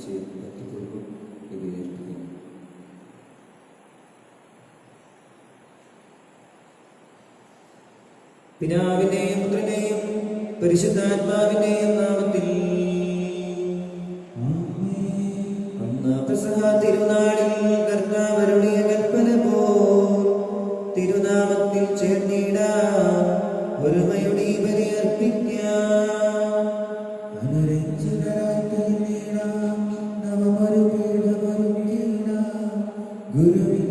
സമർപ്പിച്ച് ഭക്തിപൂർവ്വം വിലയിരുത്തുന്നു. പിതാവിന്റെയും പുത്രന്റെയും പരിശുദ്ധാത്മാവിന്റെയും നാമത്തിൽ പെസഹ തിരുനാളിൽ കർത്താവ് അരുളിയ കൽപ്പന പോൽ തിരുനാമത്തിൽ ചേർന്നിടാൻ ഒരുമയുടെ ബലി അർപ്പിക്കാം. ഗുരുവിൻ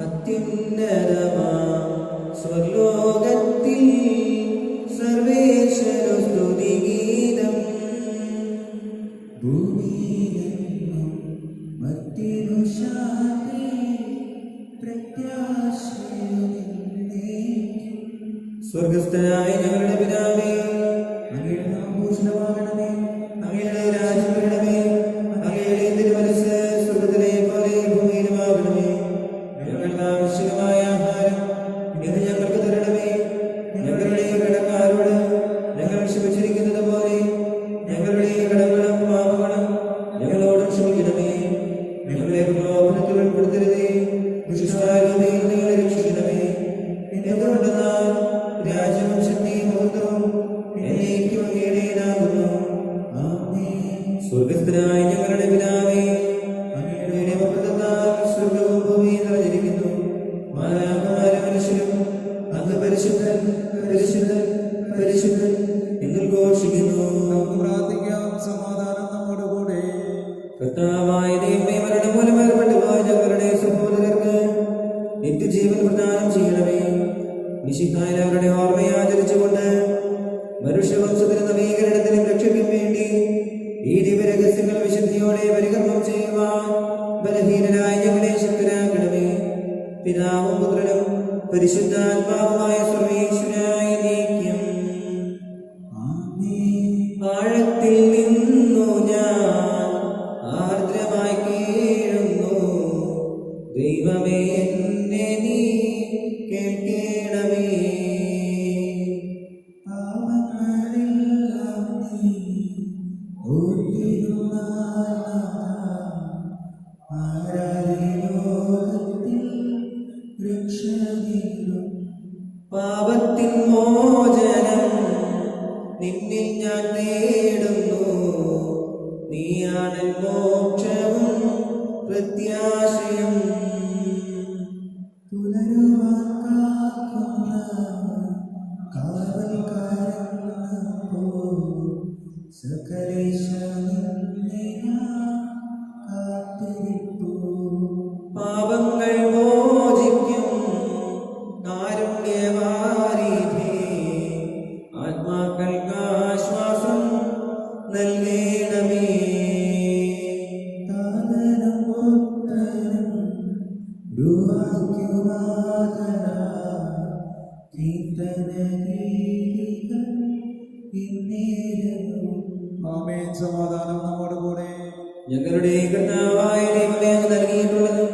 അത്യുന്നതമാം സ്വർലോകത്തിൽ സർവേശ്വര സ്തുതിഗീതം ഭൂമിയിലെങ്ങും മധ്യനു ശാന്തി പ്രത്യാശയോടെന്നേക്കും. സ്വർഗസ്ഥനായ ഞങ്ങളുടെ പിതാവേ, അങ്ങയുടെ നാമം പൂജിതമാകണമേ, അങ്ങയുടെ രാജ്യം വരണമേ, അങ്ങയുടെ തിരുമനസ്സ് സ്വർഗ്ഗത്തിലെ പോലെ ഭൂമിയിലുമാകണമേ. ഞങ്ങൾക്ക് ആവശ്യമായ ആഹാരം ഇന്ന് ഞങ്ങൾക്ക് തരണമേ. ഞങ്ങളുടെ കടക്കാരോട് ഞങ്ങൾ ക്ഷമിച്ചിരിക്കുന്നത് പോലെ ഞങ്ങളുടെ കടങ്ങളും പാപങ്ങളും ഞങ്ങളോട് ക്ഷമിക്കണമേ. ഞങ്ങളെ പ്രലോഭനത്തിൽ ഉൾപ്പെടുത്തരുതേ, ദുഷ്ടാരൂപിയിൽ ഞങ്ങളെ രക്ഷിക്കണമേ. എന്തുകൊണ്ടെന്നാൽ രാജ്യവും ശക്തിയും മഹത്വവും എന്നേക്കും അങ്ങയുടേതാകുന്നു. സ്വർഗ്ഗസ്ഥനായ ഞങ്ങളുടെ പിതാവേ, അങ്ങയുടെ മഹത്വത്താൽ സ്വർഗ്ഗവും ഭൂമിയും നിറഞ്ഞിരിക്കുന്നു. മാലാഖമാരും മനുഷ്യരും അങ്ങ് പരിശുദ്ധൻ പരിശുദ്ധൻ പരിശുദ്ധൻ എന്ന് ഘോഷിക്കുന്നു. നമുക്ക് പ്രാർത്ഥിക്കാം. സമാധാനം നമ്മുടെ കൂടെ. കർത്താവായ ദൈവമേ, മരണം മൂലം വേർപെട്ടു പോയ ഞങ്ങളുടെ സഹോദരർക്ക് നിത്യജീവൻ പ്രദാനം ചെയ്യണമേ. വിശുദ്ധായ അവരുടെ ഓർമ്മയെ ആചരിച്ചുകൊണ്ട് മനുഷ്യവംശത്തിന് നവീകരണത്തിനും രക്ഷയ്ക്കും വേണ്ടി ഈ ദിവ്യരഹസ്യങ്ങൾ വിശുദ്ധിയോടെ പരികർമ്മം ചെയ്യുവാൻ ബലഹീനരായ ഞങ്ങളെ ശക്തരാക്കണമേ. പിതാവും പുത്രനും പരിശുദ്ധാത്മാവുമായ സർവേശ്വരായ നീക്കം. ആഴത്തിൽ നിന്നു ഞാൻ ആർദ്രമായി കേഴുന്നു. ദൈവമേ, എന്നെ നീ കേൾക്കണമേ. പാപത്തിൻ മോചനം നിന്നിൽ ഞാൻ തേടുന്നു. നീയാണ് മോക്ഷവും പ്രത്യാശയും. പാപങ്ങൾ മോചിക്കും കാരുണ്യവാരിധി, ആത്മാക്കൾക്ക് ആശ്വാസം നൽകണമേ. ആമേൻ. സമാധാനം നമ്മുടെ കൂടെ. ഞങ്ങളുടെ കർത്താവായ ദൈവമേ, അങ്ങ് നൽകിയിട്ടുള്ളത്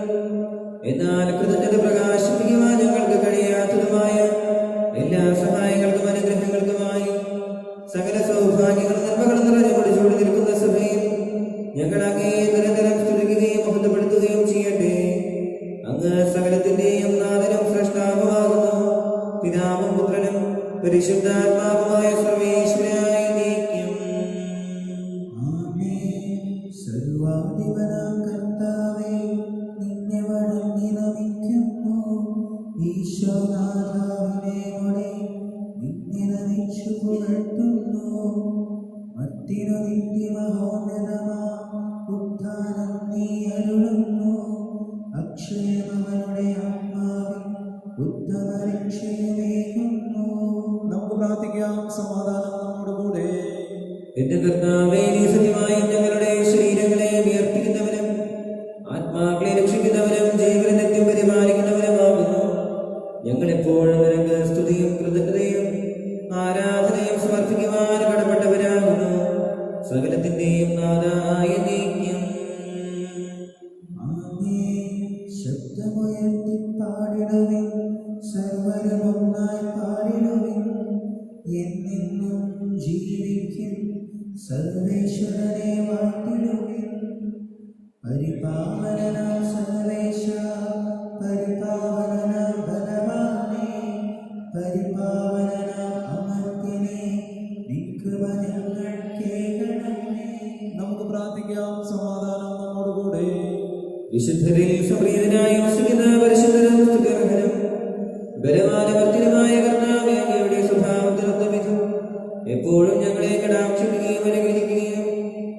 എന്നാൽ കൃതജ്ഞത പ്രകാശിപ്പിക്കുവാൻ ഞങ്ങൾക്ക് കഴിയാത്തതുമായ എല്ലാ സഹായങ്ങൾക്കും അനുഗ്രഹങ്ങൾക്കുമായി സകല സൗഭാഗ്യങ്ങളും നന്മകളും നിറഞ്ഞു പൊടിച്ചോടി നിൽക്കുന്ന സഭയിൽ ഞങ്ങൾ അങ്ങേ നിരന്തരം സ്തുതിക്കുകയും മഹത്വപ്പെടുത്തുകയും ചെയ്യട്ടെ. അങ്ങ് സകലത്തിന്റെയും നാഥനും സ്രഷ്ടാവുമാകുന്നു. പിതാവും പുത്രനും പരിശുദ്ധാത്മാവുമായ സർവേശ്വരായ നീക്കം. സർവാധിപനാം കർത്താവേ, നിന്നെ വണങ്ങി നമിക്കുന്നു. ഈശോനാഥാവിനെ നിന്നെ നമിച്ചു പുകഴ്ത്തുന്നു. മത്തിനു നിന്റെ മഹോന്നതമാ ഉദ്ധാനം നീ അരുളുന്നു. അക്ഷയമവരുടെ ആത്മാവിൽ ഉത്തമ രക്ഷയേകുന്നു. നമുക്ക് പ്രാർത്ഥിക്കാം. സമാധാനം നമ്മുടെ കൂടെ. എന്റെ കർത്താവേ, നീ സത്യമായും ഞങ്ങളുടെ ശരീരങ്ങളെ വിയർപ്പിക്കുന്നവനും ആത്മാക്കളെ രക്ഷിക്കുന്നവനും ജീവനെ നിത്യം പരിപാലിക്കുന്നവനുമാകുന്നു. ഞങ്ങളെപ്പോഴും നിനക്ക് സ്തുതിയും കൃതജ്ഞതയും ആരാധനയും സമർപ്പിക്കുവാൻ കടപ്പെട്ടവരാകുന്നു. സകലത്തിന്റെയും നാഥായ നീക്കം. ശബ്ദമുയർത്തി പാടിടുവിൻ, സർവരും ഒന്നായി പാടിടുവിൻ. എന്നെന്നും എന്നും ജീവിക്കും. സർവേശ്വരനെ വാഴ്ത്തിടുവിൻ. പരിപാവനനാം സർവേശ, പരിപാവനനാം ബലവാനേ, പരിപാവനനാം അമർത്യനേ, നിൻകൃപ ഞങ്ങൾ കേൾക്കണമേ. നമുക്ക് പ്രാർത്ഥിക്കാം. സമാധാനം നമ്മോടുകൂടെ. വിശുദ്ധരിൽ സുപ്രീതനായി വസിക്കുന്ന പരിശുദ്ധനും സ്തുത്യർഹനും ബലവാനവർത്തിനുമായ കർത്താവേ, അങ്ങയുടെ സ്വഭാവത്തിനൊത്ത വിധം എപ്പോഴും ഞങ്ങളെ കടാക്ഷിക്കുകയും അനുഗ്രഹിക്കുകയും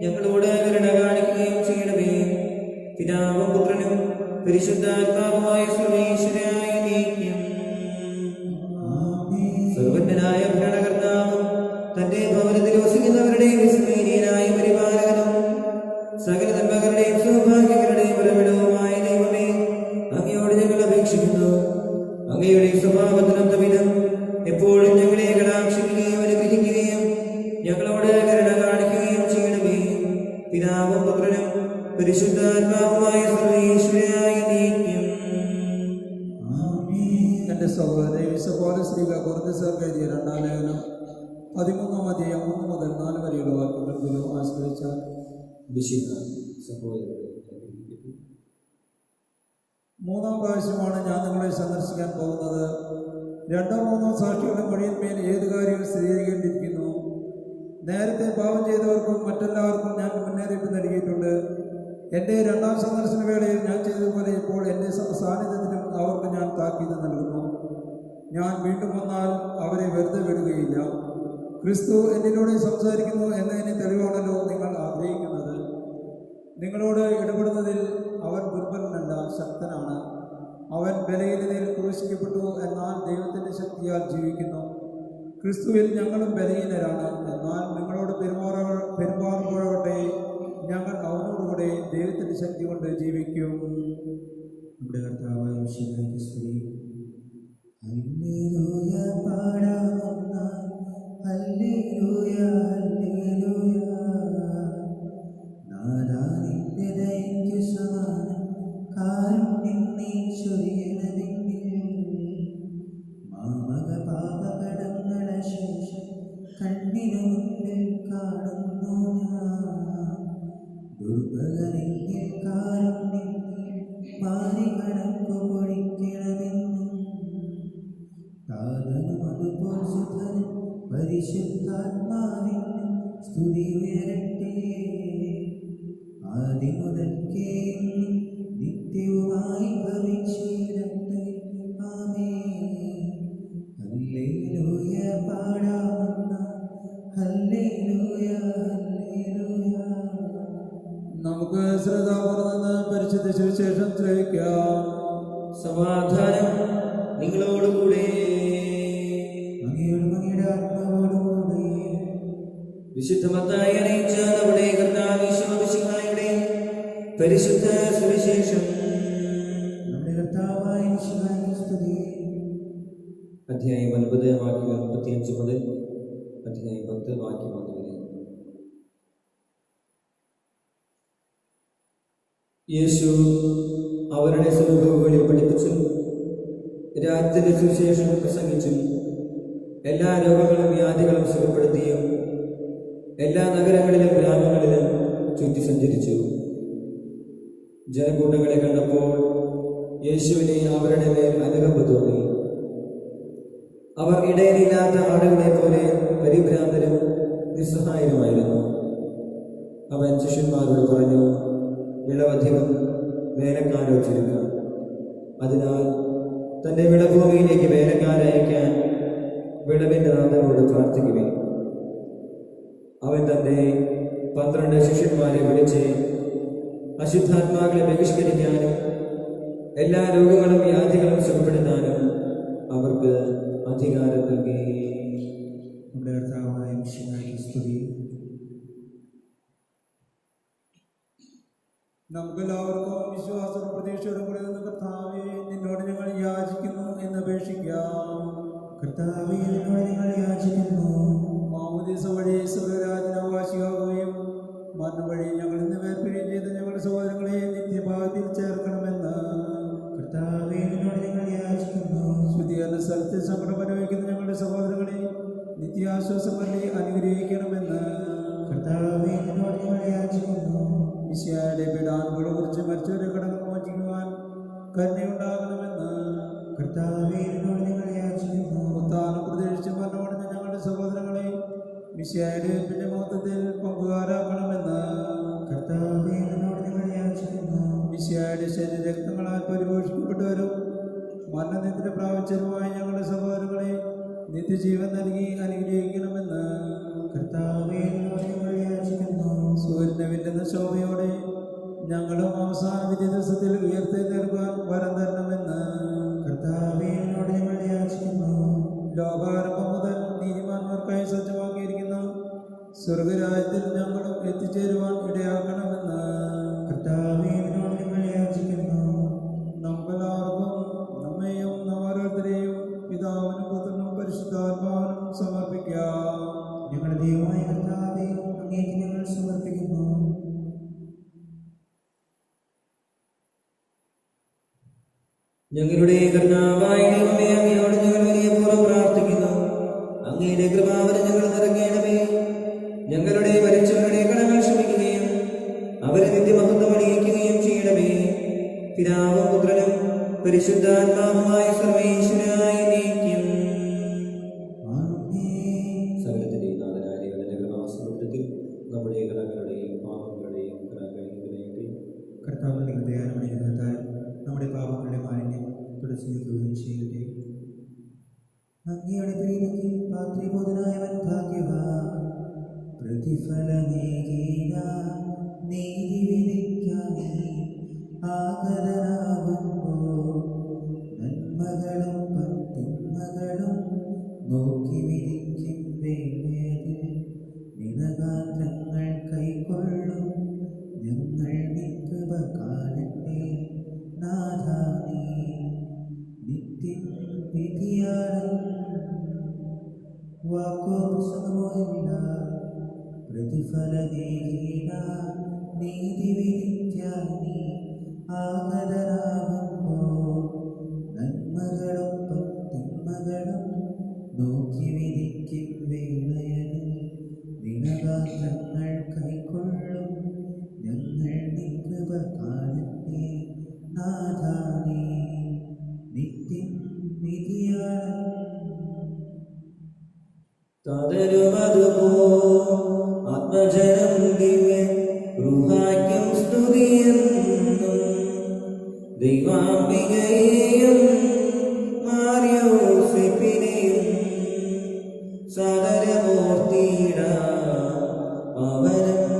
ഞങ്ങളോട് കരുണ കാണിക്കുകയും ചെയ്യണമേ. പിതാവും പുത്രനും പരിശുദ്ധാത്മാവുമായ സർവേശ്വരായ നീക്കും. സർവജ്ഞനായ ഭരണകർത്താവും തന്റെ ഭവനത്തിൽ വസിക്കുന്നവരുടെ വിസ്മരണീയനായ പരിപാലകനും സകല നന്മകളുടെയും സൗഭാഗ്യങ്ങളുടെയും ഉറവിടവുമായ ദൈവമേ, അങ്ങയോട് ഞങ്ങൾ അപേക്ഷിക്കുന്നു. അങ്ങയുടെ സ്വഭാവത്തിനൊത്ത വിധം എപ്പോഴും ഞങ്ങളെ കടാക്ഷിക്കുകയും അനുഗ്രഹിക്കുകയും ഞങ്ങളോട് കരുണ കാണിക്കുകയും ചെയ്യണമേ. പിതാവും പുത്രനും പരിശുദ്ധാത്മാവുമായ സർവേശ്വരായ നീക്കും. എന്റെ സഹോദരൻ പൗലോസ് കൊരിന്ത്യർക്കെഴുതിയ 2-ാം ലേഖനം 13-ാം അധ്യായം 1 മുതൽ 4 വരെയുള്ള വാക്യങ്ങൾ ആശ്രയിച്ചാൽ മൂന്നാം പ്രാവശ്യമാണ് ഞാൻ നിങ്ങളെ സന്ദർശിക്കാൻ പോകുന്നത്. 2-3 സാക്ഷികളുടെ മൊഴിയിന്മേൽ ഏത് കാര്യവും സ്ഥിരീകരിക്കേണ്ടിയിരിക്കുന്നു. നേരത്തെ പാപം ചെയ്തവർക്കും മറ്റെല്ലാവർക്കും ഞാൻ മുന്നറിയിപ്പ് നൽകിയിട്ടുണ്ട്. എൻ്റെ 2ാം സന്ദർശന വേളയിൽ ഞാൻ ചെയ്തതുപോലെ ഇപ്പോൾ എൻ്റെ സാന്നിധ്യത്തിലും അവർക്ക് ഞാൻ താക്കീത് നൽകുന്നു. ഞാൻ വീണ്ടും വന്നാൽ അവരെ വെറുതെ വിടുകയില്ല. ക്രിസ്തു എന്നിലൂടെ സംസാരിക്കുന്നു എന്നതിന് തെളിവാണല്ലോ നിങ്ങൾ ആഗ്രഹിക്കുന്നത്. നിങ്ങളോട് ഇടപെടുന്നതിൽ അവൻ ദുർബലനല്ല, ശക്തനാണ്. അവൻ ബലഹീനതയിൽ ക്രൂശിക്കപ്പെട്ടു, എന്നാൽ ദൈവത്തിൻ്റെ ശക്തിയാൽ ജീവിക്കുന്നു. ക്രിസ്തുവിൽ ഞങ്ങളും ബലഹീനരാണ്, എന്നാൽ നിങ്ങളോട് പെരുമാറുമ്പോഴാകട്ടെ ഞങ്ങൾ അവനോടുകൂടെ ദൈവത്തിൻ്റെ ശക്തി കൊണ്ട് ജീവിക്കും. നമ്മുടെ കർത്താവായ യേശുവിന്റെ സ്തുതി. ഹല്ലേലൂയ പാടാമെന്ന ഹല്ലേലൂയ ഹല്ലേലൂയ. നാഥാ നിന്റെ ദയയ്ക്കു സമാനം കാരുണ്യം നീ ചൊരിയണമെങ്കിൽ മാമക പാപകടങ്ങളെ ശേഷം കണ്ണിനു മുന്നിൽ കാണുന്നു ഞാൻ. ദുർബലനെങ്കിൽ കാരുണ്യം മാറി കടക്കു പൊഴിക്കണമെന്നും താതനും അതുപോൽ സുധനും പരിശുദ്ധാത്മാവിനും സ്തുതി ഉയരട്ടെ. ആദ്യം മുതൽക്കേ നിത്യവുമായി ഭവിച്ചിടട്ടെ. ആമേൻ. ഹല്ലേലൂയ പാടാമെന്ന ഹല്ലേലൂയ ഹല്ലേലൂയ. നമുക്ക് ശ്രദ്ധാപൂർവ്വം പരിശുദ്ധ സുവിശേഷം ശ്രവിക്കാം. സമാധാനം നിങ്ങളോടുകൂടെ. അങ്ങയുടെ ആത്മാവോടുകൂടി. വിശുദ്ധ മത്തായി അറിയിച്ച നമ്മുടെ കർത്താവ് യേശുമിശിഹായുടെ പരിശുദ്ധ സുവിശേഷം. നമ്മുടെ കർത്താവായ യേശുവിന്റെ സ്തുതി. അധ്യായം 9 വാക്യങ്ങൾ 35 മുതൽ അധ്യായം 10 വാക്യം 1 വരെ. യേശു അവരുടെ സമൂഹങ്ങളിൽ പഠിപ്പിച്ചും രാജ്യത്തിന്റെ സുവിശേഷം പ്രസംഗിച്ചും എല്ലാ രോഗങ്ങളും വ്യാധികളും സുഖപ്പെടുത്തിയും എല്ലാ നഗരങ്ങളിലും ഗ്രാമങ്ങളിലും ചുറ്റി സഞ്ചരിച്ചു. ജനക്കൂട്ടങ്ങളെ കണ്ടപ്പോൾ യേശുവിനെ അവരുടെ മേൽ അനുകമ്പ തോന്നി. അവർ ഇടയിലില്ലാത്ത ആടുകളെ പോലെ പരിഭ്രാന്തരും നിസ്സഹായരുമായിരുന്നു. അവൻ ശിഷ്യന്മാരോട് പറഞ്ഞു, വിളവധികം, വേലക്കാരോ ചുരുക്കം. അതിനാൽ തൻ്റെ വിളഭൂമിയിലേക്ക് വേലക്കാരയക്കാൻ വിളവിൻ്റെ നാഥനോട് പ്രാർത്ഥിക്കുവിൻ. അവൻ തൻ്റെ 12 ശിഷ്യന്മാരെ വിളിച്ച് അശുദ്ധാത്മാക്കളെ ബഹിഷ്കരിക്കാനും എല്ലാ രോഗങ്ങളും വ്യാധികളും സുഖപ്പെടുത്താനും അവർക്ക് അധികാരം നൽകി. നമ്മുടെ കർത്താവായ യേശുവിന്റെ സ്തുതി. നമുക്കെല്ലാവർക്കും വിശ്വാസവും പ്രതീക്ഷയോടും കൂടി നിന്ന് കർത്താവേ, നിന്നോട് ഞങ്ങൾ യാചിക്കുന്നു എന്ന് അപേക്ഷിക്കാം. കർത്താവേ, നിന്നോട് ഞങ്ങൾ യാചിക്കുന്നു. മാമോദീസ വഴി സ്വർഗ്ഗരാജ്യവാസിയാകുകയും മരണം വഴി ഞങ്ങൾ ഇന്ന് വേർപിരിയും ചെയ്ത് ഞങ്ങളുടെ സഹോദരങ്ങളെ നിത്യഭാഗത്തിൽ ചേർക്കണമെന്ന് കർത്താവേ, നിന്നോട് ഞങ്ങൾ യാചിക്കുന്നു. ശുദ്ധീകരണ സ്ഥലത്തിൽ സങ്കടം അനുഭവിക്കുന്ന ഞങ്ങളുടെ സഹോദരങ്ങളെ നിത്യാശ്വാസം വഴി അനുഗ്രഹിക്കണമെന്ന് കർത്താവേ, നിന്നോട് ഞങ്ങൾ യാചിക്കുന്നു. മിശിഹായുടെ പീഡാനുകളെ കുറിച്ച് മരിച്ചവരെ കടന്നു മോചിക്കുവാൻ കരുണയുണ്ടാകണമെന്ന് കർത്താവേ, നിന്നോട് ഞങ്ങൾ യാചിക്കുന്നു. ഉത്ഥാനം പ്രതീക്ഷിച്ച് മരണമടഞ്ഞ ഞങ്ങളുടെ സഹോദരങ്ങളെ മിശിഹായുടെ പിന്നെ മഹത്വത്തിൽ പങ്കുകാരാക്കണമെന്ന് കർത്താവേ, നിന്നോട് ഞങ്ങൾ യാചിക്കുന്നു. മിശിഹായുടെ ശരീരരക്തങ്ങളാൽ പരിപോഷിക്കപ്പെട്ടവരും മരണനിദ്ര പ്രാപിച്ചവരുമായ ഞങ്ങളുടെ സഹോദരങ്ങളെ നിത്യജീവൻ നൽകി അനുഗ്രഹിക്കണമെന്ന് കർത്താവേ, നിന്നോട് ഞങ്ങൾ യാചിക്കുന്നു. സൂര്യനെ വില്ലുന്ന ശോഭയോടെ ഞങ്ങളും അവസാന വിധി ദിവസത്തിൽ ഉയർത്തെഴുന്നേൽക്കാൻ വരം തരണമെന്ന് കർത്താവേ, നിന്നോട് ഞങ്ങൾ യാചിക്കുന്നു. ലോകാരംഭം മുതൽ നീതിമാന്മാർക്കായി സജ്ജമാക്കിയിരിക്കുന്ന സ്വർഗരാജ്യത്തിൽ ഞങ്ങളും എത്തിച്ചേരുവാൻ ഇടയാക്കണമെന്ന് കർത്താവേ, നിന്നോട് ഞങ്ങൾ യാചിക്കുന്നു. നമുക്കെല്ലാവർക്കും നമ്മെയും നമ്മോരോരുത്തരെയും പിതാവിനും പുത്രനും പരിശുദ്ധാത്മാവിനും സമർപ്പിക്കാം. ഞങ്ങളുടെ ദൈവമായ കർത്താവേ, അങ്ങേക്ക് ഞങ്ങൾ സമർപ്പിക്കുന്നു. ഞങ്ങളുടെ കർത്താവായ ദൈവമേ, അങ്ങയോട് ഞങ്ങൾ വിനയപൂർവ്വം പ്രാർത്ഥിക്കുന്നു. അങ്ങയുടെ കൃപാവരം ഞങ്ങൾ നിറയ്ക്കണമേ. ഞങ്ങളുടെ മരിച്ചവരുടെ കടങ്ങൾ ക്ഷമിക്കുകയും അവരെ നിത്യമഹത്വം അണിയിക്കുകയും ചെയ്യണമേ. പിതാവും പുത്രനും പരിശുദ്ധാത്മാവുമായ സർവേശ്വരായ നീക്കും. സകലത്തിന്റെ നാഥനായ ദൈവത്തിന്റെ കൃപാസമുദ്രത്തിൽ നമ്മുടെ കടങ്ങളുടെയും പാപങ്ങളുടെയും കടങ്ങളെ കർത്താവിന്റെ ഹൃദയാനുഗ്രഹത്താൽ നമ്മുടെ പാപങ്ങളുടെ മാലിന്യം തുടച്ചുനീക്കുകയും ചെയ്യട്ടെ. അങ്ങയുടെ പ്രീതിക്ക് പാത്രീബോധനായവൻ ഭാഗ്യവാൻ. പ്രതിഫലമേകീന നീതി വിധിക്കാനേ ആഗതനാകുമ്പോൾ നന്മകളും തിന്മകളും നോക്കി വിധിക്കും വേണ്ടി നിനഗാത്രങ്ങൾ കൈക്കൊള്ളും ഞങ്ങൾ നിൽക്കുക കാണട്ടെ. നാഥാനേ, നിത്യം വിധിയാണ് വാക്കോ പുസ്തകമോയില്ല. പ്രതിഫലമേകീന നീതി വിധിക്കാനേ ആഗതനാകുമ്പോൾ നന്മകളൊപ്പം തിന്മകളും നോക്കി വിധിക്കും വേളയതിൽ ദിനഗാത്രങ്ങൾ കൈക്കൊള്ളും ഞങ്ങൾ നിൽക്കുക കാണട്ടെ. നാഥാനേ, നിത്യം വിധിയാണ്. താതരുമതുപോ ആത്മജനം ദിവ്യ റുഹായ്ക്കും സ്തുതിയെന്നും ദൈവാംബികയെയും മാർയോസെപ്പിനെയും സാദരമൂർത്തിയിട അവനും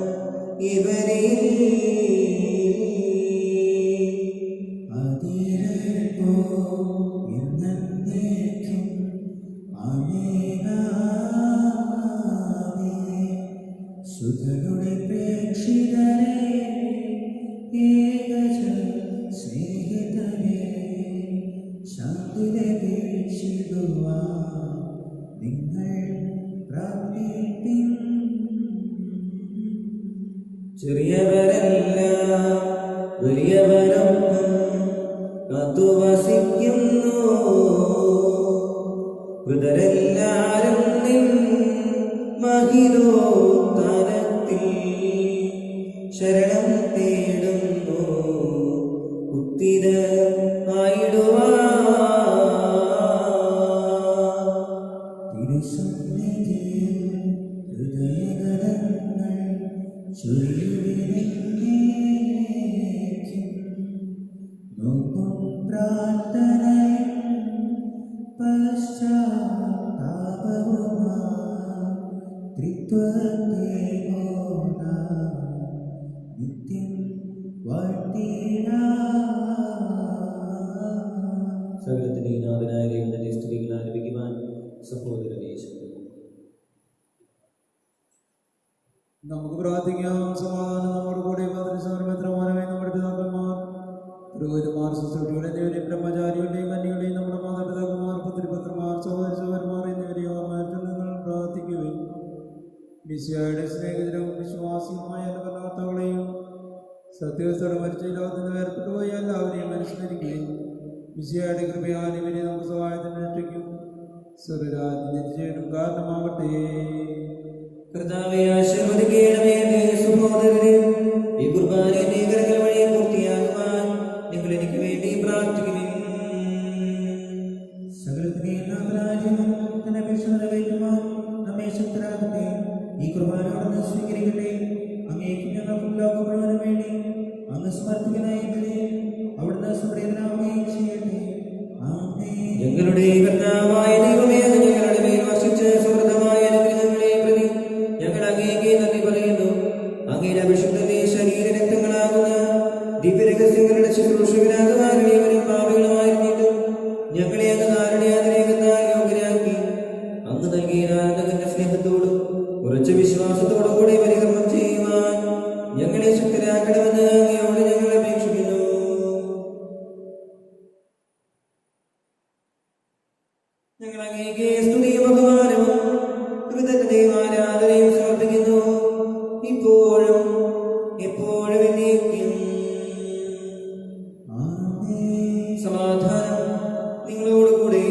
ഇവരിൽ അതിരപ്പോ എന്നേക്കും ആമേനാമേ. സുതരുടെ പ്രേക്ഷിതരെ ഏകജ സ്നേഹിതരെ ശാന്തിയെ വീക്ഷിക്കുവാൻ നിങ്ങൾ പ്രാർത്ഥിപ്പിൻ. ചെറിയവരെല്ലാം വലിയവരൊപ്പം കാത്തുവസിക്കുന്നു. വൃതരെല്ലാരും നിൻ മഹിതോത്തരത്തിൽ ശരണം തേടുന്നു. ഉത്തിര തിരുസന്നിധിയിൽ ഹൃദയകരങ്ങൾ ചൊരിയുവിനേക്കും നോക്കും പ്രാർത്ഥനയും പശ്ചാത്താപവുമാ ത്രിത്വത്തെ നിത്യം വാഴ്ത്തിടാം. സകലത്തിന്റെ നാഥനായ ദൈവത്തിന്റെ സ്തുതികൾ ആലപിക്കുവാൻ സഹോദരനെ നമുക്ക് പ്രാർത്ഥിക്കാം. സമാധാനം നമ്മുടെ കൂടെ പതിനെത്രമാനമായി നമ്മുടെ പിതാക്കന്മാർ പുരോഹിതന്മാർ ശുശ്രൂഷകൾ എന്നിവരെയും ബ്രഹ്മചാരികളുടെയും കന്യകളുടെയും നമ്മുടെ മാതാപിതാക്കന്മാർ പുത്രിപുത്രന്മാർ സഹോദര സഹോദരന്മാർ എന്നിവരെയും ഓർമ്മയായിട്ട് നിങ്ങൾ പ്രാർത്ഥിക്കുകയും മിശിഹായുടെ സ്നേഹിതരും വിശ്വാസിയുമായ എല്ലാ ഭർത്താക്കളെയും സത്യവസ്ഥയോടെ മരിച്ച ലോകത്തിന് വേർപെട്ടു പോയ എല്ലാവരെയും അനുസ്മരിക്കുകയും മിശിഹായുടെ കൃപയാൽ ഇവരെ നമുക്ക് സഹായത്തിന് രക്ഷിക്കും. സ്വർഗ്ഗരാജ്യത്തിന് നിത്യജീവനും കാരണമാകട്ടെ. കർത്താവേ, ആശീർവദിക്കണമേ. സഹോദരരെ, ഈ കുർബാന എന്റെ കരങ്ങൾ വഴി പൂർത്തിയാക്കുവാൻ നിങ്ങൾ എനിക്ക് വേണ്ടി പ്രാർത്ഥിക്കുവിൻ. സകലത്തിനെയും നാമരാജ്യവും തന്നെ അപേക്ഷ നിറവേറ്റുവാൻ നമ്മെ ശക്തരാകട്ടെ. ഈ കുർബാന അവിടുന്ന് സ്വീകരിക്കട്ടെ. അങ്ങേക്കും ഞങ്ങൾക്കും ലോകം മുഴുവനും വേണ്ടി അങ്ങ് സമർപ്പിക്കനായതിനെ അവിടുന്ന് സുപ്രീതനാവുകയും ചെയ്യട്ടെ. ആമേൻ. ഞങ്ങളുടെ കർത്താവായ ദൈവമേ, അങ്ങ് ഞങ്ങളുടെ മേൽ വർഷിച്ച സമൃദ്ധമായ അനുഗ്രഹങ്ങളെ പ്രതി ഞങ്ങൾ അങ്ങേക്ക് നന്ദി പറയുന്നു. അങ്ങയുടെ അഭിഷിക്തന്റെ ശരീര രക്തങ്ങളാകുന്ന ദിവ്യരഹസ്യങ്ങളുടെ ശുശ്രൂഷകരാകുവാനും ഇവരും പാപികളുമായിരുന്നിട്ടും ഞങ്ങളെ അങ്ങ് കാരുണ്യാതിരേകത്താൽ യോഗ്യരാക്കി അങ്ങ് നൽകിയ ആനന്ദത്തിന്റെ സ്നേഹത്തോടും ഉറച്ച വിശ്വാസത്തോടും കൂടി പരികർമ്മം ചെയ്യുവാൻ ഞങ്ങളെ ശക്തരാക്കണമെന്ന് അങ്ങയോട് ഞങ്ങൾ അപേക്ഷിക്കുന്നു. ഞങ്ങൾ അങ്ങേക്ക് സ്തുതിയും ബഹുമാനവും കൃതജ്ഞതയും ആരാധനയും സമർപ്പിക്കുന്നു, ഇപ്പോഴും എപ്പോഴും എന്നേക്കും. ആമേൻ. സമാധാനം നിങ്ങളോടുകൂടെ.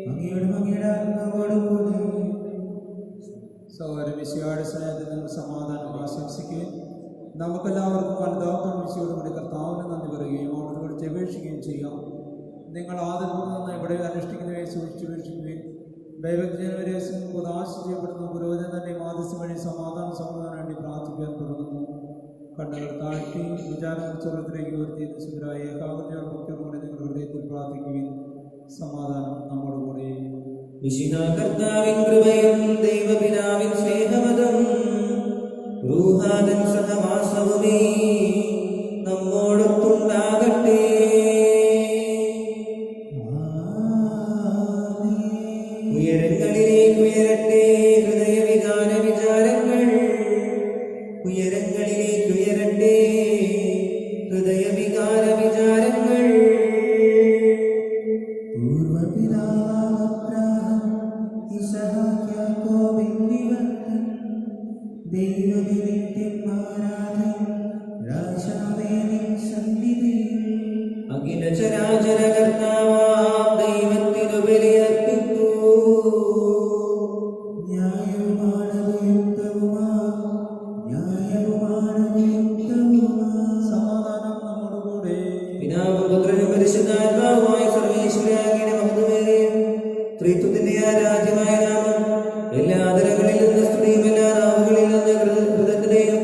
അങ്ങയുടെ ആത്മാവോടും കൂടെ. സഹോദര മിശിഹായുടെ സ്നേഹത്തിൽ നിങ്ങൾ സമാധാനം ആശംസിക്കുകയും നമുക്കെല്ലാവർക്കും അനുതാപത്തോടും മിശിയോടുകൂടി കർത്താവിന് നന്ദി പറയുകയും അവിടുത്തെ കുറിച്ച് അപേക്ഷിക്കുകയും ചെയ്യാം. നിങ്ങൾ ആദരപൂർവ്വം ഇവിടെ അനുഷ്ഠിക്കുന്നവയെ സൂക്ഷിച്ചു വീക്ഷിക്കുകയും ദൈവജ്ഞവരെ ഉദാശ ചെയ്യപ്പെടുന്ന പുരോഹിതൻ തന്നെ മാധ്യസ്ഥം വഴി സമാധാനം വേണ്ടി പ്രാർത്ഥിക്കാൻ തുടങ്ങുന്നു. കണ്ണുകൾ താഴ്ത്തി വിചാരങ്ങൾ സ്വർഗത്തിലേക്ക് ഉയർത്തി സുഖരായ ഏകാഗ്രതയോടെ ഭക്തിയോടുകൂടി നിങ്ങൾ ഹൃദയത്തിൽ പ്രാർത്ഥിക്കുകയും സമാധാനം നമ്മോടുകൂടി. കർത്താവിൻ കൃപയും ദൈവപിതാവിൻ സ്നേഹമതും റൂഹാദൻ സഹവാസവുമേ നമ്മോടൊത്തുണ്ടാകട്ടെ. ഉയരങ്ങളിലേക്ക് ഉയരട്ടെ ഹൃദയവികാര വിചാരങ്ങൾ, ഉയരങ്ങളിലേക്ക് ഉയരട്ടെ ഹൃദയവികാര വിചാരങ്ങൾ. അഖില ചരാചര കർത്താവാം ദൈവത്തിനു ബലിയർപ്പിക്കൂ. സമാധാനം നമ്മോടുകൂടെ. പിതാവും പുത്രനും പരിശുദ്ധാത്മാവുമായ സർവ്വേശ്വരാകിയ മഹത്വമേറിയ ത്രിത്വത്തിന്റെ ആരാധ്യമായ നാമം എല്ലാ തലങ്ങളിൽ നിന്ന് സ്തുതിയും എല്ലാ നാവുകളിൽ നിന്ന് കൃതജ്ഞതയും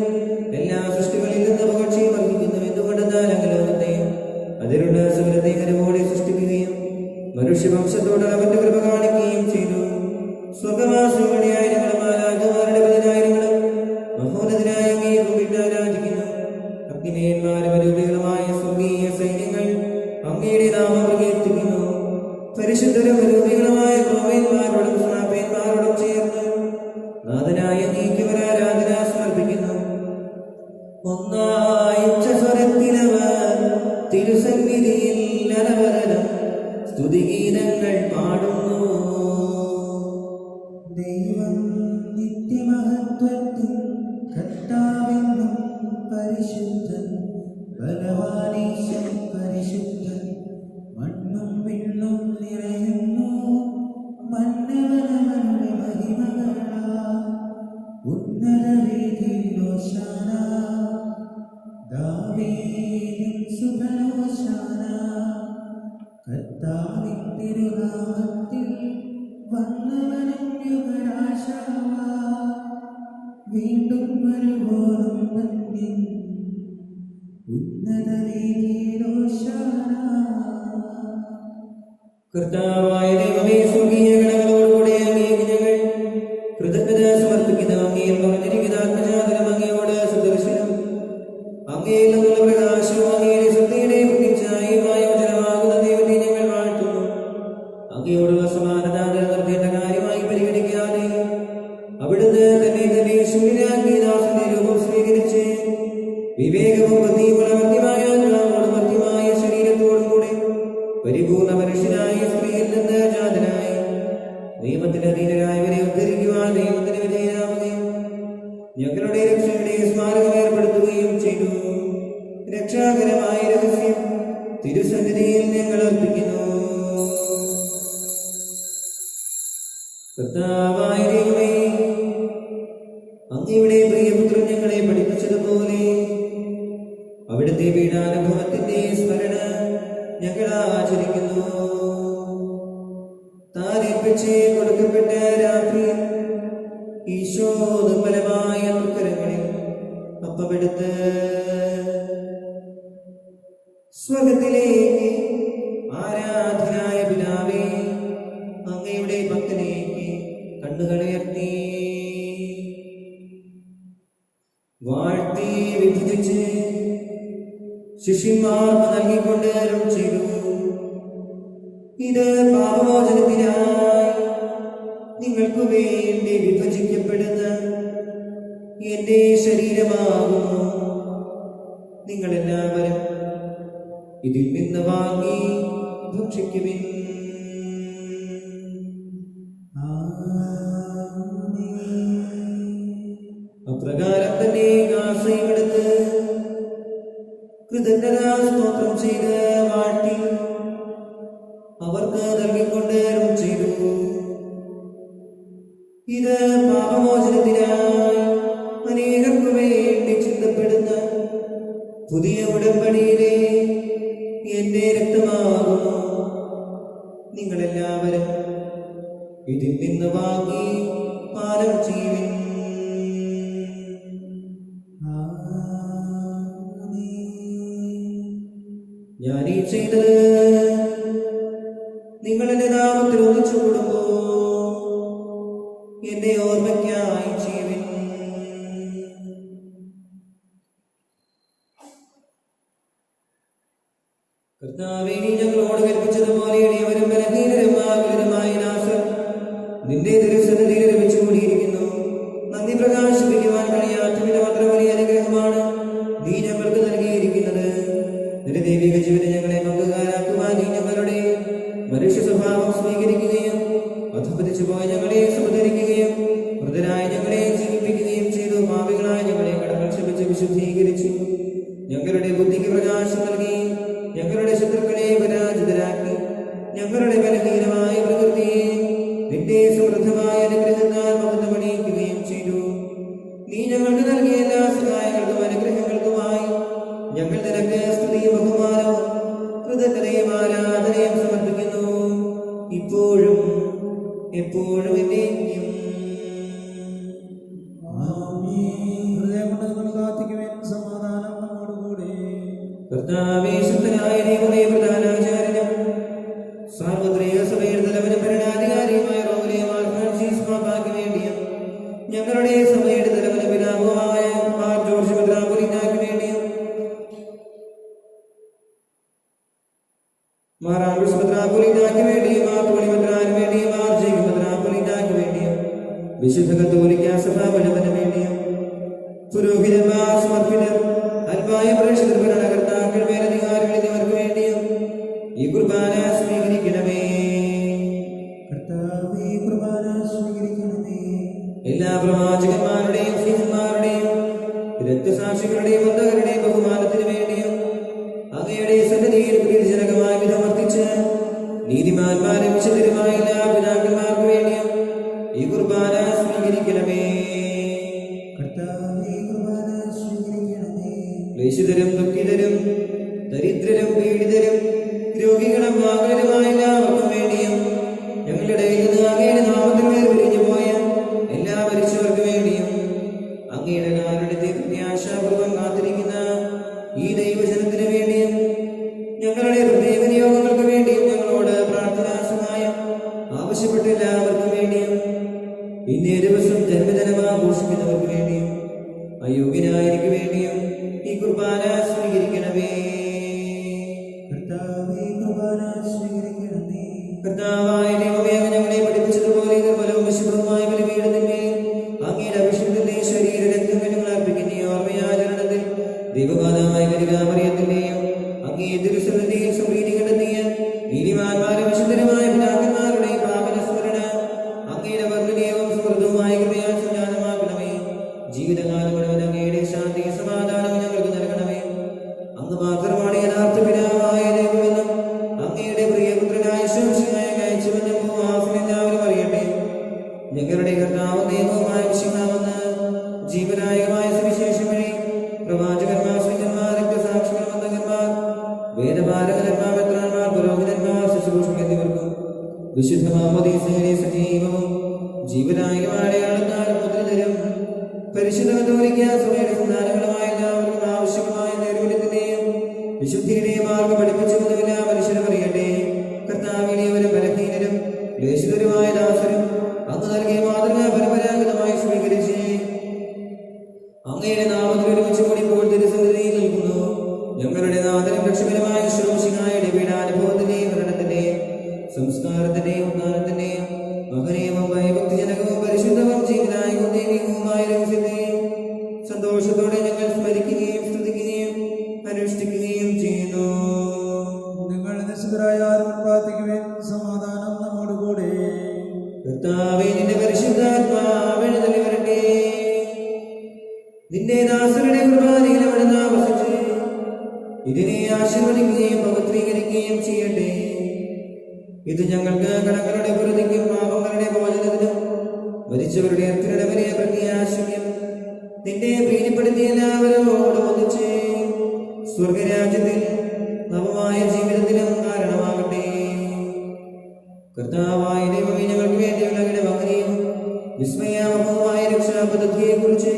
എല്ലാ സൃഷ്ടികളിൽ നിന്ന് പുകഴ്ചയും അർഹിക്കുന്നു. എന്തുകൊണ്ടെന്നാൽ അങ്ങ് ലോകത്തെയും അതിലുള്ള സകലത്തെയും കരുവോടെ സൃഷ്ടിക്കുകയും മനുഷ്യവംശത്തോട് അവന്റെ കൃപ കാണിക്കുകയും ചെയ്തു. സ്വർഗവാസികളുടെ ആയിരങ്ങളും മാലാഖമാരുടെ പതിനായിരങ്ങളും മഹോന്നതനായ അങ്ങേ കുമ്പിട്ട് ആരാധിക്കുന്നു. അഗ്നിമയന്മാരും അരൂപികളുമായ സ്വർഗീയ സൈന്യങ്ങൾ അങ്ങയുടെ നാമം പ്രകീർത്തിക്കുന്നു. പരിശുദ്ധരും അരൂപികളുമായ ക്രോമേന്മാരോടും ശ്രാപേന്മാരോടും ചേർന്ന് നാഥനായ അങ്ങേക്ക് ആരാധന സമർപ്പിക്കുന്നു. ഒന്നായി സ്വരത്തിലവർ തിരുസന്നിധിയിൽ അനവരതം സ്തുതിഗീതങ്ങൾ പാടുന്നു. ദൈവം നിത്യമഹത്വത്തിൽ കർത്താവെന്നും പരിശുദ്ധൻ, ബലവാനീശൻ പരിശുദ്ധൻ, മണ്ണും വിണ്ണും നിറയുന്നു മന്നവനവന്റെ മഹിമകളാൽ. ഉന്നത വീഥിയിൽ ഹോശാന, ദാവീദിൻ സുതൻ ഹോശാന. കർത്താവിൻ തിരുനാമത്തിൽ വന്നവനും യുവരാജാവ, വീണ്ടും വരുവോളും നന്ദി. ഉന്നത വീഥിയിൽ ഹോശാന. കർത്താവായ ദൈവമേ, സ്വർഗീയ ഗണങ്ങളോടുകൂടെ അങ്ങേക്ക് ഞങ്ങൾ കൃതജ്ഞത സമർപ്പിക്കുന്നു. അങ്ങയിൽ പറഞ്ഞിരിക്കുന്ന ആത്മജാതനം അങ്ങയോട് സദൃശനും അങ്ങയിൽ നിന്നുള്ള പ്രകാശവും അങ്ങയുടെ ശക്തിയുടെ പ്രതിച്ഛായയുമായ വചനമാകുന്ന ദൈവത്തെ ഞങ്ങൾ വാഴ്ത്തുന്നു. അങ്ങയോടുള്ള സമാനത നിർത്തേണ്ട കാര്യമായി പരിഗണിക്കാതെ അവിടുന്ന് തന്നെ ശൂന്യനാക്കി ദാസന്റെ രൂപം സ്വീകരിച്ച് വിവേകവും ബുദ്ധിയുമുള്ള മധ്യമായ ആത്മാവോടും മധ്യമായ ശരീരത്തോടും കൂടെ പരിപൂർണ മനുഷ്യനായ സ്ത്രീയിൽ നിന്ന് ജാതനായി നിയമത്തിന് അധീനരായവരെ ഉദ്ധരിക്കുവാൻ ദൈവത്തിന് വിധേയനാവുകയും ഞങ്ങളുടെ രക്ഷയുടെ സ്മാരകം ഏർപ്പെടുത്തുകയും ചെയ്തു. രക്ഷാകരമായ രഹസ്യം തിരുസന്നിധിയിൽ ഞങ്ങൾ അർപ്പിക്കുന്നു. കർത്താവായ ദൈവമേ, ഈശോ ദുർബലമായ ദുഃഖരങ്ങളിൽ അപ്പമെടുത്ത് സ്വർഗത്തിലേക്ക് ആരാധനായ പിതാവേ അങ്ങയുടെ ഭക്തനേക്ക് കണ്ണുകളുയർത്തി വാഴ്ത്തി വിഭജിച്ച് ശിഷ്യന്മാർക്ക് നൽകിക്കൊണ്ട് അരുൾ ചെയ്തു. ഇത് പാപമോചനത്തിനായി നിങ്ങൾക്ക് വേണ്ടി വിഭജിക്കപ്പെടുന്ന എന്റെ ശരീരമാകുന്നു. നിങ്ങളെല്ലാവരും ഇതിൽ നിന്ന് വാങ്ങി ഭക്ഷിക്കുവിൻ. അപ്രകാരം തന്നെ കാസയുമെടുത്ത് കൃതജ്ഞതാ സ്തോത്രം ചെയ്ത് വാഴ്ത്തി അവർക്ക് നൽകിക്കൊണ്ട് അരുൾ ചെയ്തു. ഇത് പാപമോചനത്തിനായി അനേകർക്കു വേണ്ടി ചിന്തപ്പെടുന്ന പുതിയ ഉടമ്പടിയിലെ എന്റെ രക്തമാകുന്നു. നിങ്ങളെല്ലാവരും ഇതിൽ നിന്ന് വാങ്ങി പാനം ചെയ്യുവിൻ. ഞാനീ ചെയ്തത് നിങ്ങൾ എന്റെ നാമത്തിൽ ഒന്നിച്ചു കൂടുമ്പോ എന്റെ ഓർമ്മയ്ക്കായി ചെയ്യുവിൻ. കർത്താവേ, നീ ഞങ്ങളോട് കൽപ്പിച്ചതുപോലെ എളിയവരും ബലഹീനരും ആകുലരുമായ നാസർ നിന്റെ തിരുസന്നിധിയിൽ ലഭിച്ചു കൂടിയിരിക്കുന്നു. നന്ദി പ്രകാശിപ്പിക്കുവാൻ കഴിയാത്ത അത്ര വലിയ അനുഗ്രഹമാണ് നീ ഞങ്ങൾക്ക് നൽകിയിരിക്കുന്നത്. നിന്റെ ദൈവിക ജീവനെ ഞങ്ങളെ പങ്കുകാരാക്കുവാൻ നീ ഞങ്ങളുടെ മനുഷ്യ സ്വഭാവം സ്വീകരിക്കുകയും അധപതിച്ചു പോയ ഞങ്ങളെ സമുദ്ധരിക്കുകയും മൃതരായ ഞങ്ങളെ ജീവിപ്പിക്കുകയും ചെയ്തു. പാപികളായ ഞങ്ങളെ കടങ്ങൾ ക്ഷമിച്ച് വിശുദ്ധീകരിച്ചു. ഞങ്ങളുടെ ബുദ്ധിക്ക് പ്രകാശം നൽകി ഞങ്ങളുടെ ശത്രുക്കളെ പരാജിതരാക്കി ഞങ്ങളുടെ ബലഹീനമായ പ്രകൃതിയെ നിന്റെ സമൃദ്ധമായ അനുഗ്രഹത്താൽ മഹത്വമണിയിക്കുകയും ചെയ്തു. നീ ഞങ്ങൾക്ക് നൽകിയ എല്ലാ സഹായങ്ങൾക്കും അനുഗ്രഹങ്ങൾക്കുമായി ഞങ്ങൾ നിനക്ക് സ്തുതിയും ബഹുമാനവും കൃതജ്ഞതയും ആരാധനയും സമർപ്പിക്കുന്നു, ഇപ്പോഴും എപ്പോഴും എന്നേക്കും. സമാധാനം നമ്മോടുകൂടെ. കർത്താവേ, ശക്തനായ ദൈവമേ, പ്രധാനാചാര്യനും സാർവത്രിക സഭയുടെ തലവനും ഭരണാധികാരിയുമായ റോമിലെ മാർ ഫ്രാൻസിസ് പാപ്പായ്ക്ക് വേണ്ടിയും ഞങ്ങളുടെ സഭയുടെ തലവനും പിതാവുമായ മാർ ജോർജ് മെത്രാപ്പൊലീത്തായ്ക്ക് വേണ്ടിയും മാർ ആംബ്രോസ് മെത്രാപ്പൊലീത്തായ്ക്ക് വേണ്ടിയും മാർ തോണി മെത്രാന് വേണ്ടിയും മാർ ജേക്കബ് മെത്രാപ്പൊലീത്തായ്ക്ക് വേണ്ടിയും വിശുദ്ധ കത്തോലിക്ക സഭ മുഴുവന് വേണ്ടിയും പുരോഹിതന്മാർ, സമർപ്പിതർ, അൽമായ പ്രേക്ഷിതർ, ഭരണകർത്താക്കൾ, മേലധികാരികൾ എന്നിവർക്ക് വേണ്ടിയും ഈ കുർബാന സ്വീകരിക്കണമേ. കർത്താവേ, കുർബാന സ്വീകരിക്കണമേ. എല്ലാ പ്രവാചകന്മാരുടെയും സ്നേഹന്മാരുടെയും രക്തസാക്ഷികളുടെയും ബന്ധകരുടെയും ബഹുമാനത്തിന് വേണ്ടിയും അങ്ങയുടെ സന്നിധിയിൽ പ്രീതിജനകമായ വിധം വർത്തിച്ച് നീതിമാന്മാരും വിശുദ്ധരുമായ എല്ലാ പിതാക്കന്മാർക്ക് വേണ്ടിയും ഈ കുർബാന സ്വീകരിക്കണമേ. കർത്താവേ, കുർബാന സ്വീകരിക്കണമേ. ക്ലേശിതരും ദുഃഖിതരും ദരിദ്രരും പീഡിതരും രോഗികളും ആകുലരുമായ എല്ലാവർക്കും വേണ്ടിയും ഞങ്ങളുടെ ഇടയിൽ നിന്ന് അങ്ങയുടെ നാമത്തിൽ വേർപിരിഞ്ഞു പോയ എല്ലാ മരിച്ചവർക്ക് വേണ്ടിയും അങ്ങയുടെ കാരുണ്യത്തെ പ്രത്യാശാപൂർവ്വം കാത്തിരിക്കുന്ന ഈ ദൈവജനത്തിന് വേണ്ടിയും ഞങ്ങളുടെ പ്രത്യേക നിയോഗങ്ങൾക്ക് വേണ്ടിയും ഞങ്ങളോട് പ്രാർത്ഥനാ സഹായം ആവശ്യപ്പെട്ട എല്ലാവർക്കും വേണ്ടിയും ഇന്നേ ദിവസം ജന്മദിനം ആഘോഷിക്കുന്നവർക്ക് വേണ്ടിയും അയോഗ്യനായവർക്ക് വേണ്ടിയും ഈ കുർബാന സ്വീകരിക്കണമേ. കർത്താവേ, കുർബാന സ്വീകരിക്കണമേ. കർത്താവായ ദൈവമേ, അങ്ങ് ഞങ്ങളെ പഠിപ്പിച്ചതുപോലെ നിർമ്മലവും വിശുദ്ധവുമായ ബലിപീഠത്തിന്റെ അങ്ങയുടെ അഭിഷേകത്തിന്റെ ശരീര രക്തങ്ങൾ ഞങ്ങൾ അർപ്പിക്കുന്ന ഈ ഓർമ്മയാചരണത്തിൽ ദൈവമാതാവായ കന്യകാമറിയത്തിന്റെയും അങ്ങേ തിരുസന്നിധിയിൽ സമൃദ്ധി കണ്ടെത്തിയ നീതിമാന്മാരും വിശുദ്ധരുമായ പിതാക്കന്മാരുടെ പാപന സ്മരണ അങ്ങയുടെ വർണ്ണനീയവും സമൃദ്ധവുമായ കൃപയാൽ സംജാതമാക്കണമേ. ജീവിതകാലം മുഴുവൻ അങ്ങയുടെ ശാന്തി സമാധാനവും ഞങ്ങൾക്ക് നൽകണമേ. അങ്ങ് മാത്രമാണ് യഥാർത്ഥ പിതാവായ ദൈവമെന്നും അങ്ങയുടെ പ്രിയപുത്രനായ ശംസിനായ അയച്ചുവെന്നും ഭൂവാസം എല്ലാവരും അറിയട്ടെ. ഞങ്ങളുടെ കർത്താവ് ദൈവവുമായ വിശുദ്ധാമെന്ന് ജീവനായകമായ സുവിശേഷം വഴി പ്രവാചകന്മാർ, സ്ത്രീജന്മാർ, രക്തസാക്ഷികൾ, ബന്ധകന്മാർ, വേദപാലകന്മാർ, മെത്രാന്മാർ, പുരോഹിതന്മാർ, ശുശ്രൂഷകർ എന്നിവർക്കും വിശുദ്ധ മാമോദീസയിലെ സജീവവും ജീവനായകമായ അടയാളത്താലും മുദ്രിതരും പരിശുദ്ധ കത്തോലിക്ക സഭയുടെ സന്താനങ്ങളുമായ എല്ലാവർക്കും ആവശ്യമായ നേർവഴിത്തിന്റെയും വിശുദ്ധിയുടെയും മാർഗം പഠിപ്പിച്ചുകൊണ്ടുമില്ല മനുഷ്യരും അറിയട്ടെ. കർത്താവിനെയവരും ബലഹീനരും ക്ലേശിതരുമായ ദാസരും അങ്ങ് നൽകിയ മാതൃക പരമ്പരാഗതമായി സ്വീകരിച്ച് അങ്ങയുടെ നാമത്തിൽ ഒരുമിച്ച് കൂടി ഇപ്പോൾ തിരുസന്നിധിയിൽ നിൽക്കുന്നു. ഞങ്ങളുടെ നാഥനും രക്ഷകനുമായ ശോഷിനായുടെ പീഡാനുഭവത്തിന്റെയും മരണത്തിന്റെയും സംസ്കാരത്തിന്റെയും ഉദ്ധാനത്തിന്റെയും മഹനീയവും ഭയഭക്തിജനകവും പരിശുദ്ധവും ജീവനായകവും ദൈവികവുമായ രഹസ്യത്തെ സന്തോഷത്തോടെ ഞങ്ങൾ സ്മരിക്കുകയും സ്തുതിക്കുകയും അനുഷ്ഠിക്കുകയും ചെയ്യുന്നു. നിങ്ങൾ നിശ്ചിതരായ പ്രാർത്ഥിക്കുവാൻ സമാധാനം നമ്മോടുകൂടെ. കർത്താവേ, നിന്റെ പരിശുദ്ധാത്മാവ് എഴുന്നള്ളി വരട്ടെ. നിന്റെ ദാസരുടെ കൃപാലയിൽ അവിടുന്ന് ആവസിച്ച് ഇതിനെ ആശീർവദിക്കുകയും പവിത്രീകരിക്കുകയും ചെയ്യട്ടെ. ഇത് ഞങ്ങൾക്ക് കടങ്ങളുടെ പ്രതിക്കും പാപങ്ങളുടെ മോചനത്തിനും മരിച്ചവരുടെ അർത്ഥയുടെ വലിയ പ്രത്യാശയും നിന്നെ പ്രീതിപ്പെടുത്തിയ എല്ലാവരോടും ഒന്നിച്ച് സ്വർഗരാജ്യത്തിൽ നവമായ ജീവിതത്തിനും കാരണമാകട്ടെ. കർത്താവായ ദൈവമേ, ഞങ്ങൾക്ക് വേണ്ടിയുള്ള അങ്ങയുടെ മഹനീയവും വിസ്മയാവഹവുമായ രക്ഷാപദ്ധതിയെ കുറിച്ച്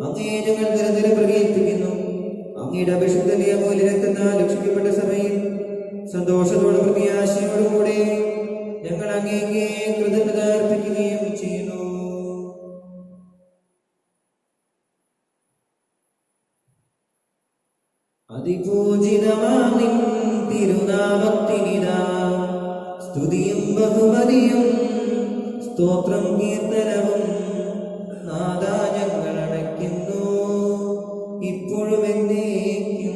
അങ്ങേ ഞങ്ങൾ നിരന്തരം പ്രകീർത്തിക്കുന്നു. അങ്ങയുടെ അഭിഷിക്ത നിയമൂല്യ രക്തത്താൽ രക്ഷിക്കപ്പെട്ട സഭയിൽ സന്തോഷത്തോടും പ്രത്യാശയോടും കൂടെ ഞങ്ങൾ അങ്ങേക്ക് കൃതജ്ഞത അർപ്പിക്കുകയും ചെയ്യുന്നു. അതിപൂജിതമാം നിൻ തിരുനാമത്തിനിതാ സ്തുതിയും ബഹുമതിയും സ്തോത്രം കീർത്തനവും നാദാ ഞങ്ങൾ അടയ്ക്കുന്നു ഇപ്പോഴും എന്നേക്കും.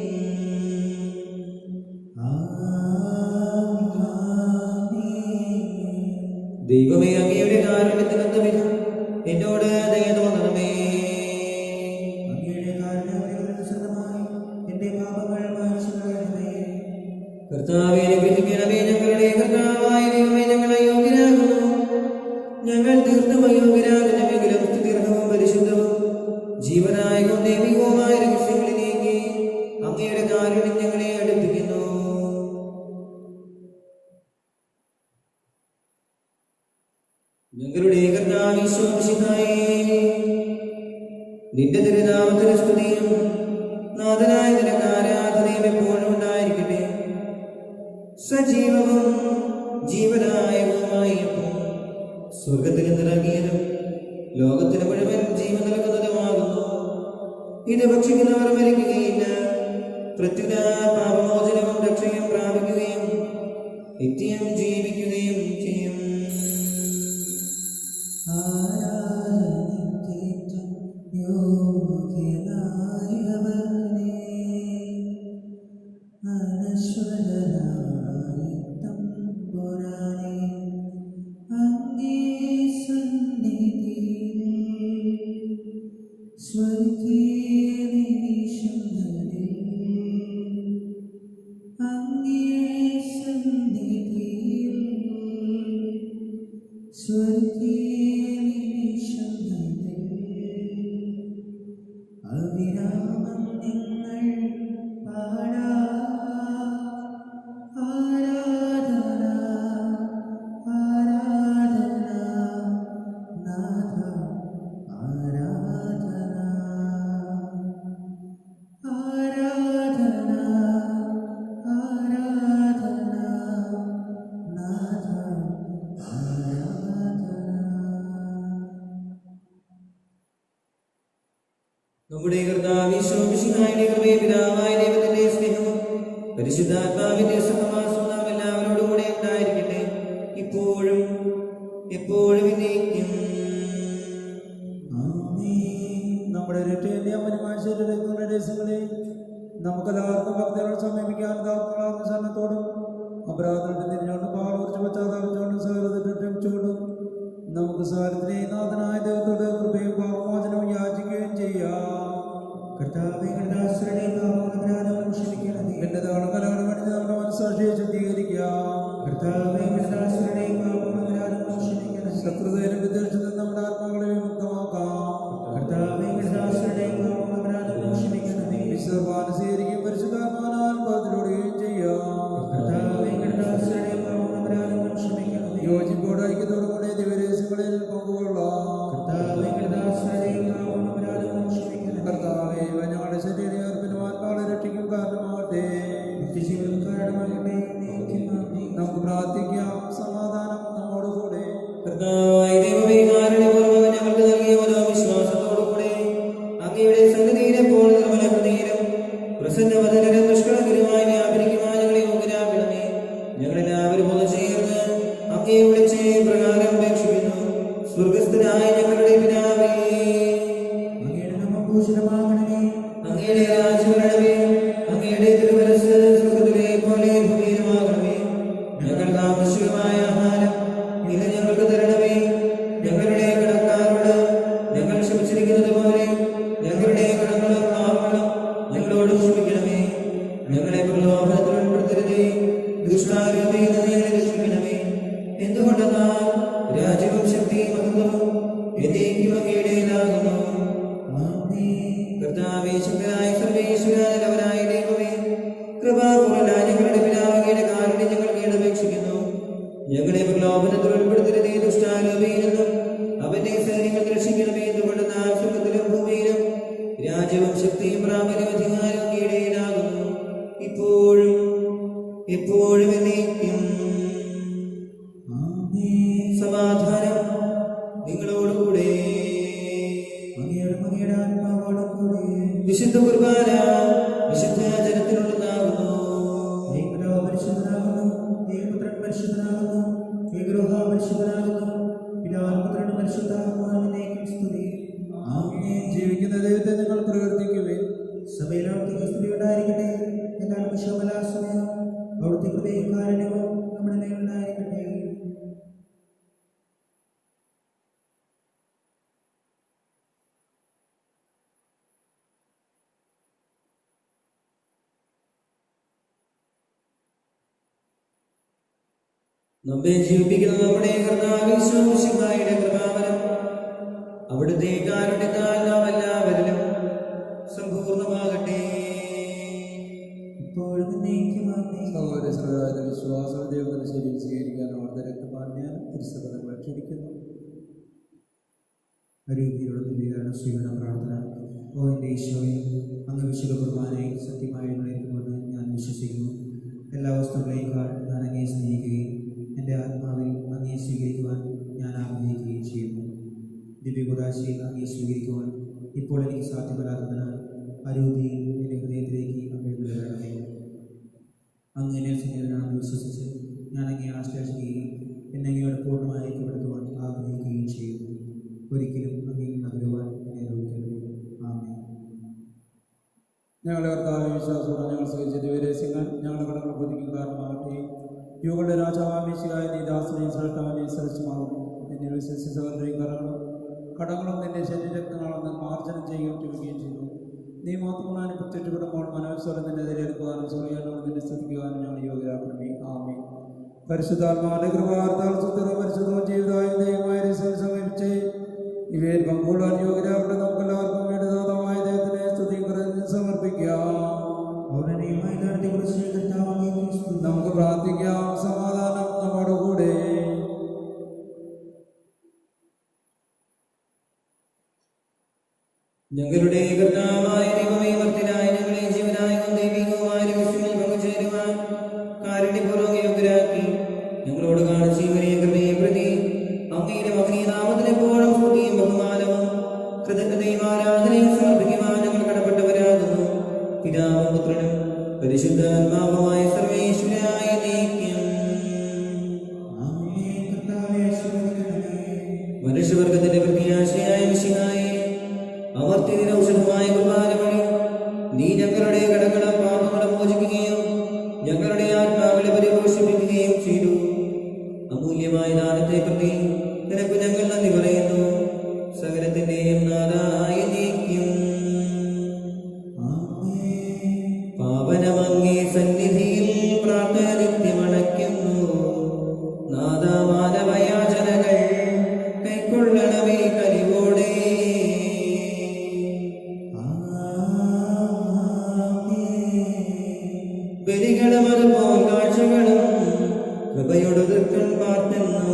ദൈവമേ, അങ്ങയുടെ കാരുണ്യത്തിനൊത്ത വിധം എന്നോട് ദയ തോന്നണമേ. അങ്ങയുടെ കാരുണ്യാനുസൃതമായി എന്റെ പാപങ്ങൾ മായ്ച്ചു കളയണമേ. കർത്താവേ, അനുഗ്രഹിക്കണമേ. ഞങ്ങളുടെ കർത്താവായ ദൈവമേ, ഞങ്ങൾ അയോഗ്യരാകുന്നു. ഞങ്ങൾ തീർത്തും അയോഗ്യരാകുന്നുവെങ്കിലും സ്തുത്യർഹവും പരിശുദ്ധവും ജീവനായകവും ദൈവികവുമായ രഹസ്യങ്ങളിലേക്ക് അങ്ങയുടെ കാരുണ്യം ഞങ്ങളെ അടുപ്പിക്കുന്നു. ഞങ്ങളുടെ കർത്താവേ, ഈശോമിശിഹായേ, നിന്റെ തിരുനാമത്തിന് സ്തുതിയും നാഥനായ നിനക്ക് ആരാധനയും എപ്പോഴും ഉണ്ടായിരിക്കട്ടെ. സജീവവും ജീവനായകവുമായി സ്വർഗത്തിൽ നിന്നിറങ്ങിയതും ലോകത്തിന് മുഴുവൻ ജീവൻ നൽകുന്നതുമാകുന്നു. ഇത് ഭക്ഷിക്കുന്നവർ മരിക്കുകയില്ല, പ്രത്യുത പാപമോചനവും രക്ഷയും പ്രാപിക്കുകയും നിത്യം ജീവിക്കുകയും ചെയ്യും. നമ്മുടെ കർത്താവ് ഈശോമിശിഹായുടെ കൃപയും പിതാവായ ദൈവത്തിന്റെ സ്നേഹവും പരിശുദ്ധാത്മാവിന്റെ സഹവാസവും നാം എല്ലാവരോടും കൂടെ ഉണ്ടായിരിക്കട്ടെ, ഇപ്പോഴും എപ്പോഴും എന്നേക്കും. നമ്മുടെ രക്ഷയുടെ അമരമാശയുടെ രഹസ്യങ്ങളെ നമുക്കെല്ലാവർക്കും ഭക്തികളെ സമീപിക്കാൻ സന്നത്തോടും അപരാധങ്ങളുടെ തിരിഞ്ഞോണ്ടും പാടുറിച്ച് പശ്ചാത്താപിച്ചുകൊണ്ടും സകലത്തിട്ടും നമുക്ക് സാരത്തിലെ നാഥനായ ദൈവത്തോട് കൃപയും പാപമോചനവും യാചിക്കുകയും ചെയ്യാം. കർത്താവേ, കർത്താശ്രയുടെ പാപമോചനം ക്ഷമിക്കണമേ. എന്റെ കലകളും അടിച്ച് നമ്മുടെ മനസ്സാക്ഷിയെ ശുദ്ധീകരിക്കാം. കർത്താവേ, കർത്താശ്രയുടെ പാപമോചനം ക്ഷമിക്കണമേ. ശത്രുതയിലും വിദ്വേഷത്തിൽ നമ്മുടെ ആത്മാക്കളെ വിമുക്തമാക്കാം. കർത്താവേ, കർത്താശ്രയുടെ പാപമോചനം ക്ഷമിക്കണമേ. വിശ്വപാന സ്വീകരിക്കുകയും പരിശുദ്ധാത്മാനാൽ പതിലൂടുകയും ചെയ്യാം. കർത്താവേ, കർത്താശ്രയുടെ പാപമോചനം ക്ഷമിക്കണമേ. യോജിപ്പോട് ഐക്യത്തോടു കൂടെ ദിവരേശങ്ങളിൽ പങ്കുകൊള്ളാം. കർത്താവേ, എന്നേക്കും അങ്ങയുടേതാകുന്നു. ആമേൻ. കർത്താവേ, ശക്തനായ സർവ്വേശ്വരായ നല്ലവനായ ദൈവമേ, കൃപാപൂർണ്ണനായ ഞങ്ങളുടെ പിതാവേ, അങ്ങയുടെ കാരുണ്യം ഞങ്ങൾ കേണപേക്ഷിക്കുന്നു. ഞങ്ങളെ പ്രലോഭനത്തിൽ ഉൾപ്പെടുത്തരുതേ, ദുഷ്ടാരൂപിയിൽ നിന്നും അവന്റെ സൈന്യങ്ങൾ രക്ഷിക്കണമേ. എന്തുകൊണ്ട് നാം സ്വർഗ്ഗത്തിലും ഭൂമിയിലും രാജ്യവും ശക്തിയും പ്രാബല്യവും അധികാരവും അങ്ങയുടേതാകുന്നു, ഇപ്പോഴും എപ്പോഴും എന്നേക്കും. ആമേൻ. സമാധാനം നിങ്ങളോടുകൂടെ. അങ്ങയുടെ ആത്മാവോടുകൂടെ. വിശുദ്ധ കുർബാന വിശുദ്ധ ജനത്തിനുള്ളതാകുന്നു. ഏകപിതാവ് പരിശുദ്ധനാകുന്നു, ഏകപുത്രൻ പരിശുദ്ധനാകുന്നു, ഏകരൂഹ പരിശുദ്ധനാകുന്നു, പിതാവിനും പുത്രനും പരിശുദ്ധാത്മാവിനേക്കും സ്തുതി. ആമേൻ. ജീവിക്കുന്ന ദൈവത്തെ നിങ്ങൾ പ്രവർത്തിക്കുവേൻ. സഭയിലോട്ട് സ്തുതി ഉണ്ടായിരിക്കട്ടെ. എന്നാൽ വിശ്വമലാസമയം അവിടുത്തെ ഹൃദയ കാരുണ്യവും നമ്മുടെ മേലുണ്ടായിരിക്കട്ടെ. നമ്മെ ജീവിപ്പിക്കുന്ന നമ്മുടെ കർത്താവ് യേശുമിശിഹായുടെ കൃപാവരം അവിടുത്തെ കാരുണ്യത്താൽ നാം എല്ലാവരിലും സമ്പൂർണ്ണമാകട്ടെ. ഇപ്പോഴും എന്നേക്കും ആമേൻ. സഹോദര വിശ്വാസം ദൈവത്തിന്റെ ശരീരം സ്വീകരിക്കാൻ അവിടുത്തെ രക്തപാന്യാൻ തിരുസഭകൾ ക്ഷണിക്കുന്നു. അരൂപിയുടെ ദിവ്യകാരണ സ്വീകരണ പ്രാർത്ഥന. ഓ എൻ്റെ ഈശോയെ, അങ്ങ് വിശുദ്ധ കുർബാനയിൽ സത്യമായി വിളിക്കുമെന്ന് ഞാൻ വിശ്വസിക്കുന്നു. എല്ലാ വസ്തുക്കളേക്കാൾ ഞാൻ അങ്ങയെ സ്നേഹിക്കുകയും എൻ്റെ ആത്മാവിൽ അങ്ങയെ സ്വീകരിക്കുവാൻ ഞാൻ ആഗ്രഹിക്കുകയും ചെയ്യുന്നു. ദിവ്യകുദാശയിൽ അങ്ങയെ സ്വീകരിക്കുവാൻ ഇപ്പോൾ എനിക്ക് സാധ്യമല്ലാത്തതിനാൽ അരൂപിയിൽ എൻ്റെ ഹൃദയത്തിലേക്ക് അങ്ങ് എഴുതണമേ. അങ്ങ് എന്നെ സ്നേഹിതനാണെന്ന് വിശ്വസിച്ച് ഞാൻ അങ്ങയെ ആശ്ലേഷിക്കുകയും എന്നെ അങ്ങയോട് പൂർണ്ണമായി ഐക്യപ്പെടുത്തുവാൻ ആഗ്രഹിക്കുകയും ചെയ്യുന്നു. ഒരിക്കലും അങ്ങയിൽ നകരുവാൻ എന്നെ അനുവദിക്കരുതേ. ആമേൻ. ഞങ്ങളുടെ കർത്താവ് വിശ്വാസത്തോടെ ഞങ്ങൾ സ്വീകരിച്ച ദിവരഹസ്യങ്ങൾ ഞങ്ങളുടെ കടങ്ങൾ ബോധിക്കും കാരണമാകട്ടെ. യുവകളുടെ രാജാവാമീശിയായ നീ ദാസനെയും ശ്രേഷ്ഠവനെയും സദസ്യമാകുന്നു. എന്നിൽ വിശ്വസിച്ചവരുടെയും കടങ്ങളും നിന്റെ ശരീരരക്തങ്ങളെന്ന് മാർജനം ചെയ്യുകയും ചെയ്യുകയും ചെയ്തു. നീ മാത്രമാണ് പ്രത്യക്ഷപ്പെടുമ്പോൾ മനോസ്വരം നിന്നെ തിരഞ്ഞെടുക്കുവാനും സൂര്യാനോട് നിന്നെ സ്തുതിക്കുവാനും ഞങ്ങൾ യോഗ്യരാക്കണമേ. ആമേൻ. പരിശുദ്ധാത്മാവിന്റെ കൃപാർത്താൽ സുസ്ഥിരവും പരിശുദ്ധവും ജീവിതമായ ദൈവമായ രസം സമീപിച്ച് ഇവയിൽ പങ്കുകൊള്ളാൻ യോഗ്യരാകട്ടെ. നമുക്കെല്ലാവർക്കും വേണ്ടതാതമായ ദൈവത്തിനെ സ്തുതിയും കൃതജ്ഞതയും സമർപ്പിക്കാം. നമുക്ക് പ്രാർത്ഥിക്കാം. സമാധാനം നമ്മുടെ കൂടെ. ഞങ്ങളുടെ കർത്താവായ ദൈവമേ, ഭക്തനായ ഞങ്ങളെ ജീവനായും ദൈവികവുമായ വിഷയങ്ങളിൽ പങ്കുചേരുവാൻ കാരുണ്യപൂർവ്വം യോഗ്യരാക്കി ഞങ്ങളോട് കാണിച്ച വലിയ കൃപയെ പ്രതി അങ്ങയുടെ മഹനീയ നാമത്തിന് എപ്പോഴും സ്തുതിയും ബഹുമാനവും കൃതജ്ഞതയും ആരാധനയും സമർപ്പിക്കുവാൻ ഞങ്ങൾ കടപ്പെട്ടവരാകുന്നു. പിതാവും പുത്രനും പരിശുദ്ധാത്മാവുമായ സർവേശ്വരായ നീക്കം. മനുഷ്യവർഗത്തിന്റെ പ്രത്യാശയായ മിശിഹായെ, അമർത്യത്തിന് ഔഷധമായ കുർബാന വഴി നീ ഞങ്ങളുടെ കടങ്ങളും പാപങ്ങളും മോചിക്കുകയും ഞങ്ങളുടെ ആത്മാക്കളെ പരിപോഷിപ്പിക്കുകയും ചെയ്തു. അമൂല്യമായ ദാനത്തെ പ്രതി നിനക്ക് ഞങ്ങൾ നന്ദി പറയുന്നു. സകലത്തിന്റെയും നാഥായ നീക്കം. പാവനമങ്ങേ സന്നിധിയിൽ പ്രാർത്ഥന നിത്യമണയ്ക്കുന്നു. നാദമാനവയാചനകൾ കൈക്കൊള്ളണമേ കനിവോടെ. ബലികളും അതുപോൽ കാഴ്ചകളും കൃപയോട് ദൃക്കൻ പാർത്തെന്നും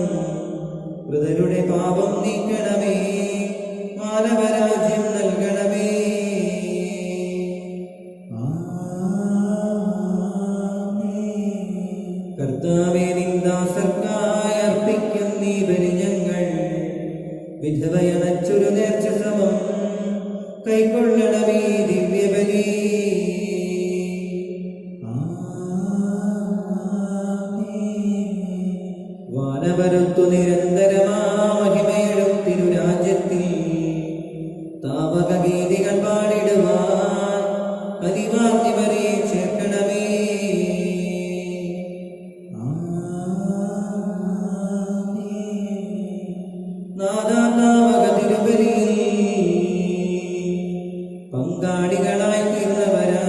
മൃതരുടെ പാപം നീക്കണമേ. മാനവരാജ്യം നൽകണമേ. കർത്താവേ, നിന്ദാസർക്കായി അർപ്പിക്കും നീ ബലി ഞങ്ങൾ. വിധവയണച്ചൊരു നേർച്ച സമം കൈക്കൊള്ളണമേ ദിവ്യബലി. വാനവരുത്തു നിരന്തരമാ മഹിമയിടും തിരുരാജ്യത്തിൽ താവക ഗീതികൾ പാടിടുവാൻ കനിവാർത്തിവരെ ചേർക്കണമേ. നാദാതാവക തിരുബലിയിൽ പങ്കാളികളായി തീർന്നവരാ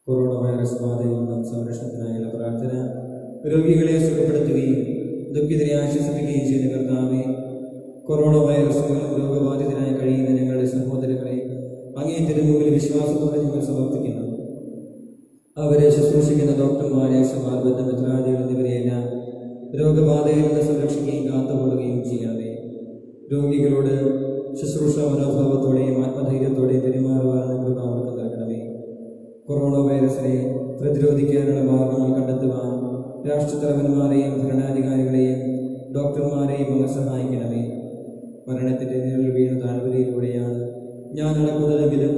കൊറോണ വൈറസ് ബാധയിൽ നിന്നും സംരക്ഷണത്തിനായുള്ള പ്രാർത്ഥന. രോഗികളെ സുഖപ്പെടുത്തുകയും ദുഃഖിതരെ ആശ്വസിപ്പിക്കുകയും ചെയ്യുന്ന കർത്താവേ, കൊറോണ വൈറസ് മൂലം രോഗബാധിതരായി കഴിയുന്ന ഞങ്ങളുടെ സഹോദരങ്ങളെ അങ്ങേ തിരുമുമ്പിൽ വിശ്വാസത്തോടെ ഞങ്ങൾ സമർപ്പിക്കുന്നു. അവരെ ശുശ്രൂഷിക്കുന്ന ഡോക്ടർമാരെ, സമാർബന്ധ മിത്രാദികൾ എന്നിവരെയെല്ലാം രോഗബാധയിൽ നിന്ന് സംരക്ഷിക്കുകയും കാത്തുകൊള്ളുകയും ചെയ്യണമേ. രോഗികളോട് ശുശ്രൂഷ മനോഭാവത്തോടെയും ആത്മധൈര്യത്തോടെയും പെരുമാറുവാനുള്ള കൃപ അവർക്ക് നൽകണമേ. കൊറോണ വൈറസിനെ പ്രതിരോധിക്കാനുള്ള മാർഗങ്ങൾ കണ്ടെത്തുവാൻ രാഷ്ട്രതലവന്മാരെയും ഭരണാധികാരികളെയും ഡോക്ടർമാരെയും അങ്ങ് സഹായിക്കണമേ. മരണത്തിൻ്റെ നിഴൽ വീണ താഴ്വരയിലൂടെയാണ് ഞാൻ നടക്കുന്നതെങ്കിലും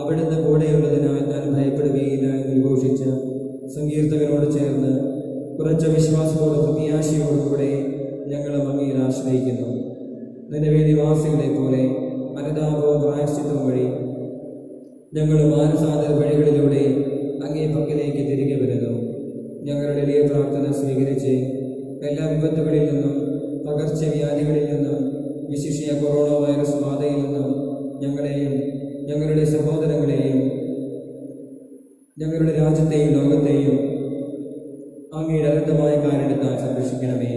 അവിടുന്ന് കൂടെയുള്ളതിനാൽ ഞാൻ ഭയപ്പെടുകയില്ല എന്ന് ഘോഷിച്ച സങ്കീർത്തകനോട് ചേർന്ന് കുറച്ച വിശ്വാസത്തോടും പ്രത്യാശയോടും കൂടെ ഞങ്ങളും അങ്ങയിൽ ആശ്രയിക്കുന്നു. നിലവിലെ നിവാസികളെ പോലെ അനുതാപവും പ്രായശ്ചിത്തവും വഴി ഞങ്ങൾ മാനസാന്തര വഴികളിലൂടെ അങ്ങേ പക്കലേക്ക് തിരികെ വരുന്നു. ഞങ്ങളുടെ എളിയ പ്രാർത്ഥന സ്വീകരിച്ച് എല്ലാ വിപത്തുകളിൽ നിന്നും പകർച്ചവ്യാധികളിൽ നിന്നും വിശിഷ്യ കൊറോണ വൈറസ് ബാധയിൽ നിന്നും ഞങ്ങളെയും ഞങ്ങളുടെ സഹോദരങ്ങളെയും ഞങ്ങളുടെ രാജ്യത്തെയും ലോകത്തെയും അങ്ങയുടെ അനന്തമായ കാരണത്താൽ സംരക്ഷിക്കണമേ.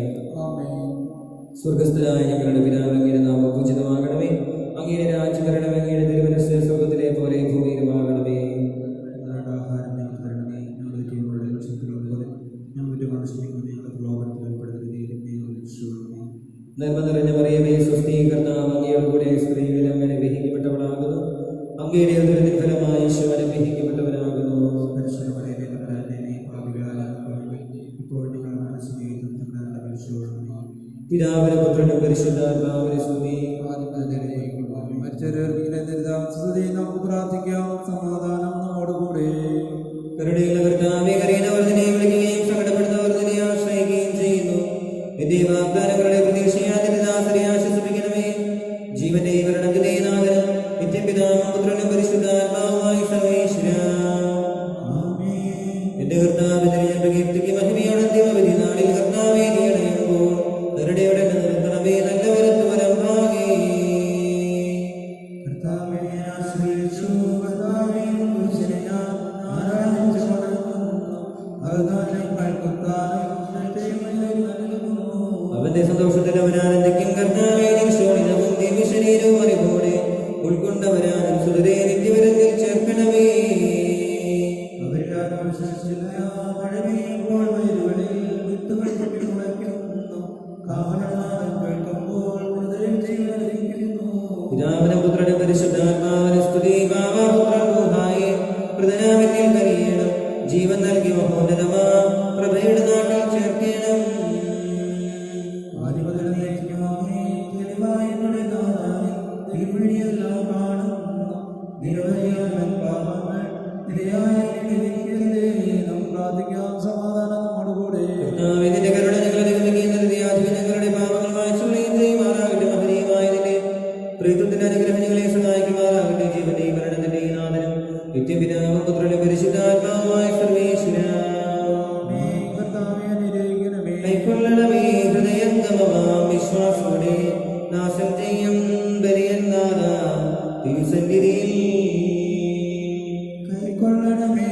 സ്വർഗസ്ഥനായ ഞങ്ങളുടെ പിതാവ്, അങ്ങയുടെ നാമം പൂജിതമാകണമേ. അങ്ങയുടെ രാജ്യം വരണമേ. അങ്ങയുടെ തിരുമനസ്സ് സ്വർഗത്തിലെ പോലെ ഭൂമിയിലുമാകണമേ. നന്മ നിറഞ്ഞ മറിയമേ, സ്വസ്തി, കർത്താവ് അങ്ങയുടെ കൂടെ, സ്ത്രീകളിൽ അങ്ങ് അനുഗ്രഹിക്കപ്പെട്ടവളാകുന്നു. അങ്ങയുടെ ഉദരത്തിൻ ഫലമായി ഈശോ അനുഗ്രഹിക്കപ്പെട്ടവനാകുന്നു. പിതാവിനും പുത്രനും പരിശുദ്ധാത്മാവിനും സ്തുതി. നമുക്ക് പ്രാർത്ഥിക്കാം. സമാധാനം നമ്മോടുകൂടെ. കരുണയുള്ള കർത്താവേ, കരയുന്നവർ നിന്നെ വിളിക്കുകയും സങ്കടപ്പെടുന്നവർ നിന്നെ ആശ്രയിക്കുകയും ചെയ്യുന്നു. എന്റെ വാഗ്ദാനങ്ങളുടെ പ്രതീക്ഷയാൽ നിന്റെ ദാസരെ ആശ്വസിപ്പിക്കണമേ. ജീവന്റെ മരണത്തിന്റെ നാഥനും നിത്യപിതാവും പുത്രനും പരിശുദ്ധാത്മാവുമായി സർവേശ്വരാ. എന്റെ കർത്താവിന്റെ പ്രകീർത്തിക്ക് മഹിമയോടെ ദൈവവിധി നാളിൽ കർത്താവേ നീ അണയുമ്പോൾ കരുണയോടെ നിർത്തണമേ. നല്ലവരത്ത് വരം ഭാഗേ. അവന്റെ സന്തോഷത്തിൽ അവനാനന്ദിക്കും. കർത്താവേ നിമിഷവും ദിവശരീരവും അറിവോടെ ഉൾക്കൊണ്ടവരാനും സുതരേ നിത്യവരത്തിൽ ചേർക്കണമേ. പിതാവിനും പുത്രനും പരിശുദ്ധാത്മാവിനും സ്തുതി. പ്രധാനമെന്നിൽ കറിയണം. ജീവൻ നൽകി മഹോന്നതമാ പ്രഭയുടെ നാട്ടിൽ ചേർക്കണം. സമാധാനം നമ്മോടുകൂടെ. നിന്റെ കരുണ ഞങ്ങളെ ഞങ്ങളുടെ പാപങ്ങൾ മായ്ച്ചുകളയും ചെയ്യുമാറാകട്ടെ. മഹനീയമായതിന്റെ പ്രീതത്തിന്റെ അനുഗ്രഹം ഞങ്ങളെ സഹായിക്കുമാറാകട്ടെ. ജീവന്റെയും മരണത്തിന്റെയും നാഥനും നിത്യപിതാവും പുത്രനും പരിശുദ്ധാത്മാവുമായ സർവേശ്വരാ. കൈക്കൊള്ളണമേ ഹൃദയംഗമമാം വിശ്വാസത്തോടെ നാശം ചെയ്യും ബലിയന്നാഥ തിരുസന്നിധിയിൽ. കൈക്കൊള്ളണമേ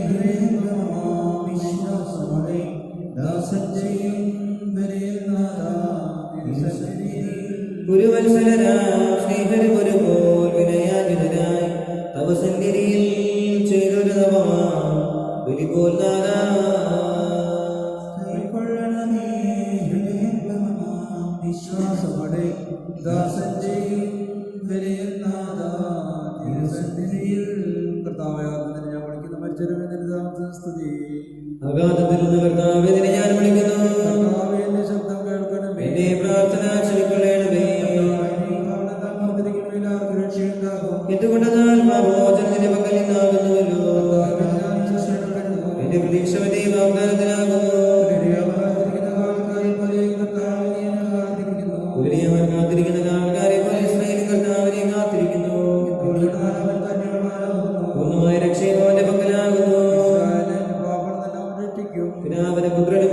ഹൃദയംഗമമാം വിശ്വാസത്തോടെ നാശം ചെയ്യും ബലിയന്നാഥ തിരുസന്നിധിയിൽ. ഗുരുവത്സലരാം സ്നേഹരും ഒരുപോൽ വിനയാനിതരായി തവ സന്നിധിയിൽ ചെയ്തൊരു നവമാം ബലിപോൽ നാഥാ. കൈക്കൊള്ളണമേ ഹൃദയംഗമമാം വിശ്വാസത്തോടെ ദാസൻ ചെയ്യും ബലിയന്നാഥ തിരുസന്നിധിയിൽ. കർത്താവേ, ഞാൻ വിളിക്കുന്ന മരിച്ചവരുടെ സ്തുതി. അഗാധത്തിൽ നിന്ന് കർത്താവേ നിന്നെ ഞാൻ വിളിക്കുന്നു. കർത്താവേ, എന്റെ ശബ്ദം കേൾക്കണമേ. എന്റെ പ്രാർത്ഥന ചെവിക്കൊള്ളണമേ. എന്തുകൊണ്ടെന്നാൽ പാപമോചനം നിന്റെ പക്കൽ നിന്നാകുന്നുവല്ലോ. എന്റെ പ്രതീക്ഷ എന്റെ വാഗ്ദാനത്തിനാകുന്നു. ഉരുളിയവൻ കാത്തിരിക്കുന്ന ആൾക്കാരെ പോലെ ഇസ്രായേൽ കർത്താവിനെ കാത്തിരിക്കുന്നു. പൂർണ്ണമായ രക്ഷയും അവന്റെ പക്കലാകുന്നു. പിതാവിന്റെ പുത്രനും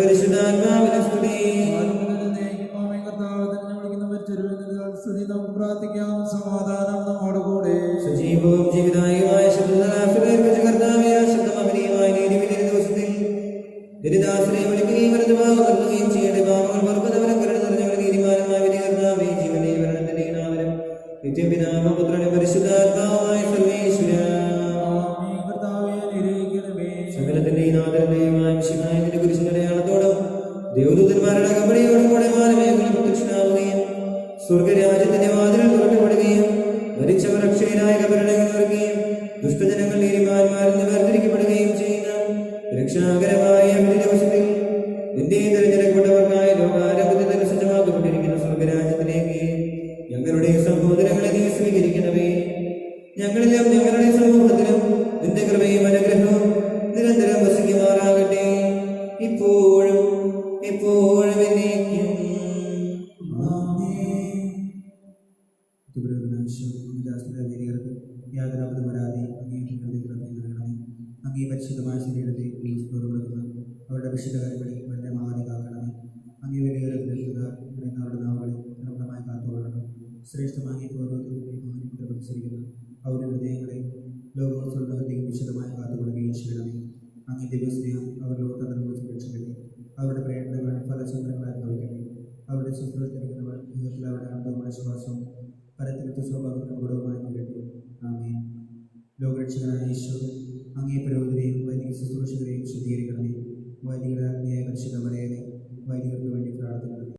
ഞങ്ങളുടെ സമൂഹത്തിലും നിന്റെ കൃപയും അനുഗ്രഹവും നിരന്തരം വസിക്കുമാറാകട്ടെ, ഇപ്പോഴും എപ്പോഴും എന്നേക്കും. യാതൊരാപത് വരാതെ അങ്ങേ പരിശുദ്ധമായ ശരീരത്തെ കൊടുക്കുന്ന അവരുടെ വിശുദ്ധകാരികളെ വളരെ മാറി കാക്കണമേ. അങ്ങേ വലിയൊരു അവരുടെ നാവുകളെ നിർമ്മലമായി കാത്തുകൊള്ളണം. ശ്രേഷ്ഠമായി പൂർവ്വത്തിരിക്കുന്ന അവരുടെ ഹൃദയങ്ങളെ ലോകോത്സവത്തെയും വിശദമായി കാത്തുകൊള്ളുകയും ചെയ്യണമേ. അങ്ങേ ദിവസ്നേഹം അവർ ലോകത്തന്ത്രങ്ങൾ സംരക്ഷിക്കട്ടെ. അവരുടെ പ്രയത്നങ്ങൾ ഫലചന്ദ്രങ്ങളായി ഭവിക്കട്ടെ. അവരുടെ ശുശ്രൂഷിക്കുന്നവർ ജീവിതത്തിൽ അവരുടെ അന്തമായ ശ്വാസവും പരത്തിലത്തെ സ്വഭാവത്തിന് ഗുണവുമായി തീരട്ടെ. ആമേൻ. ലോകരക്ഷകനായ യേശു അങ്ങേ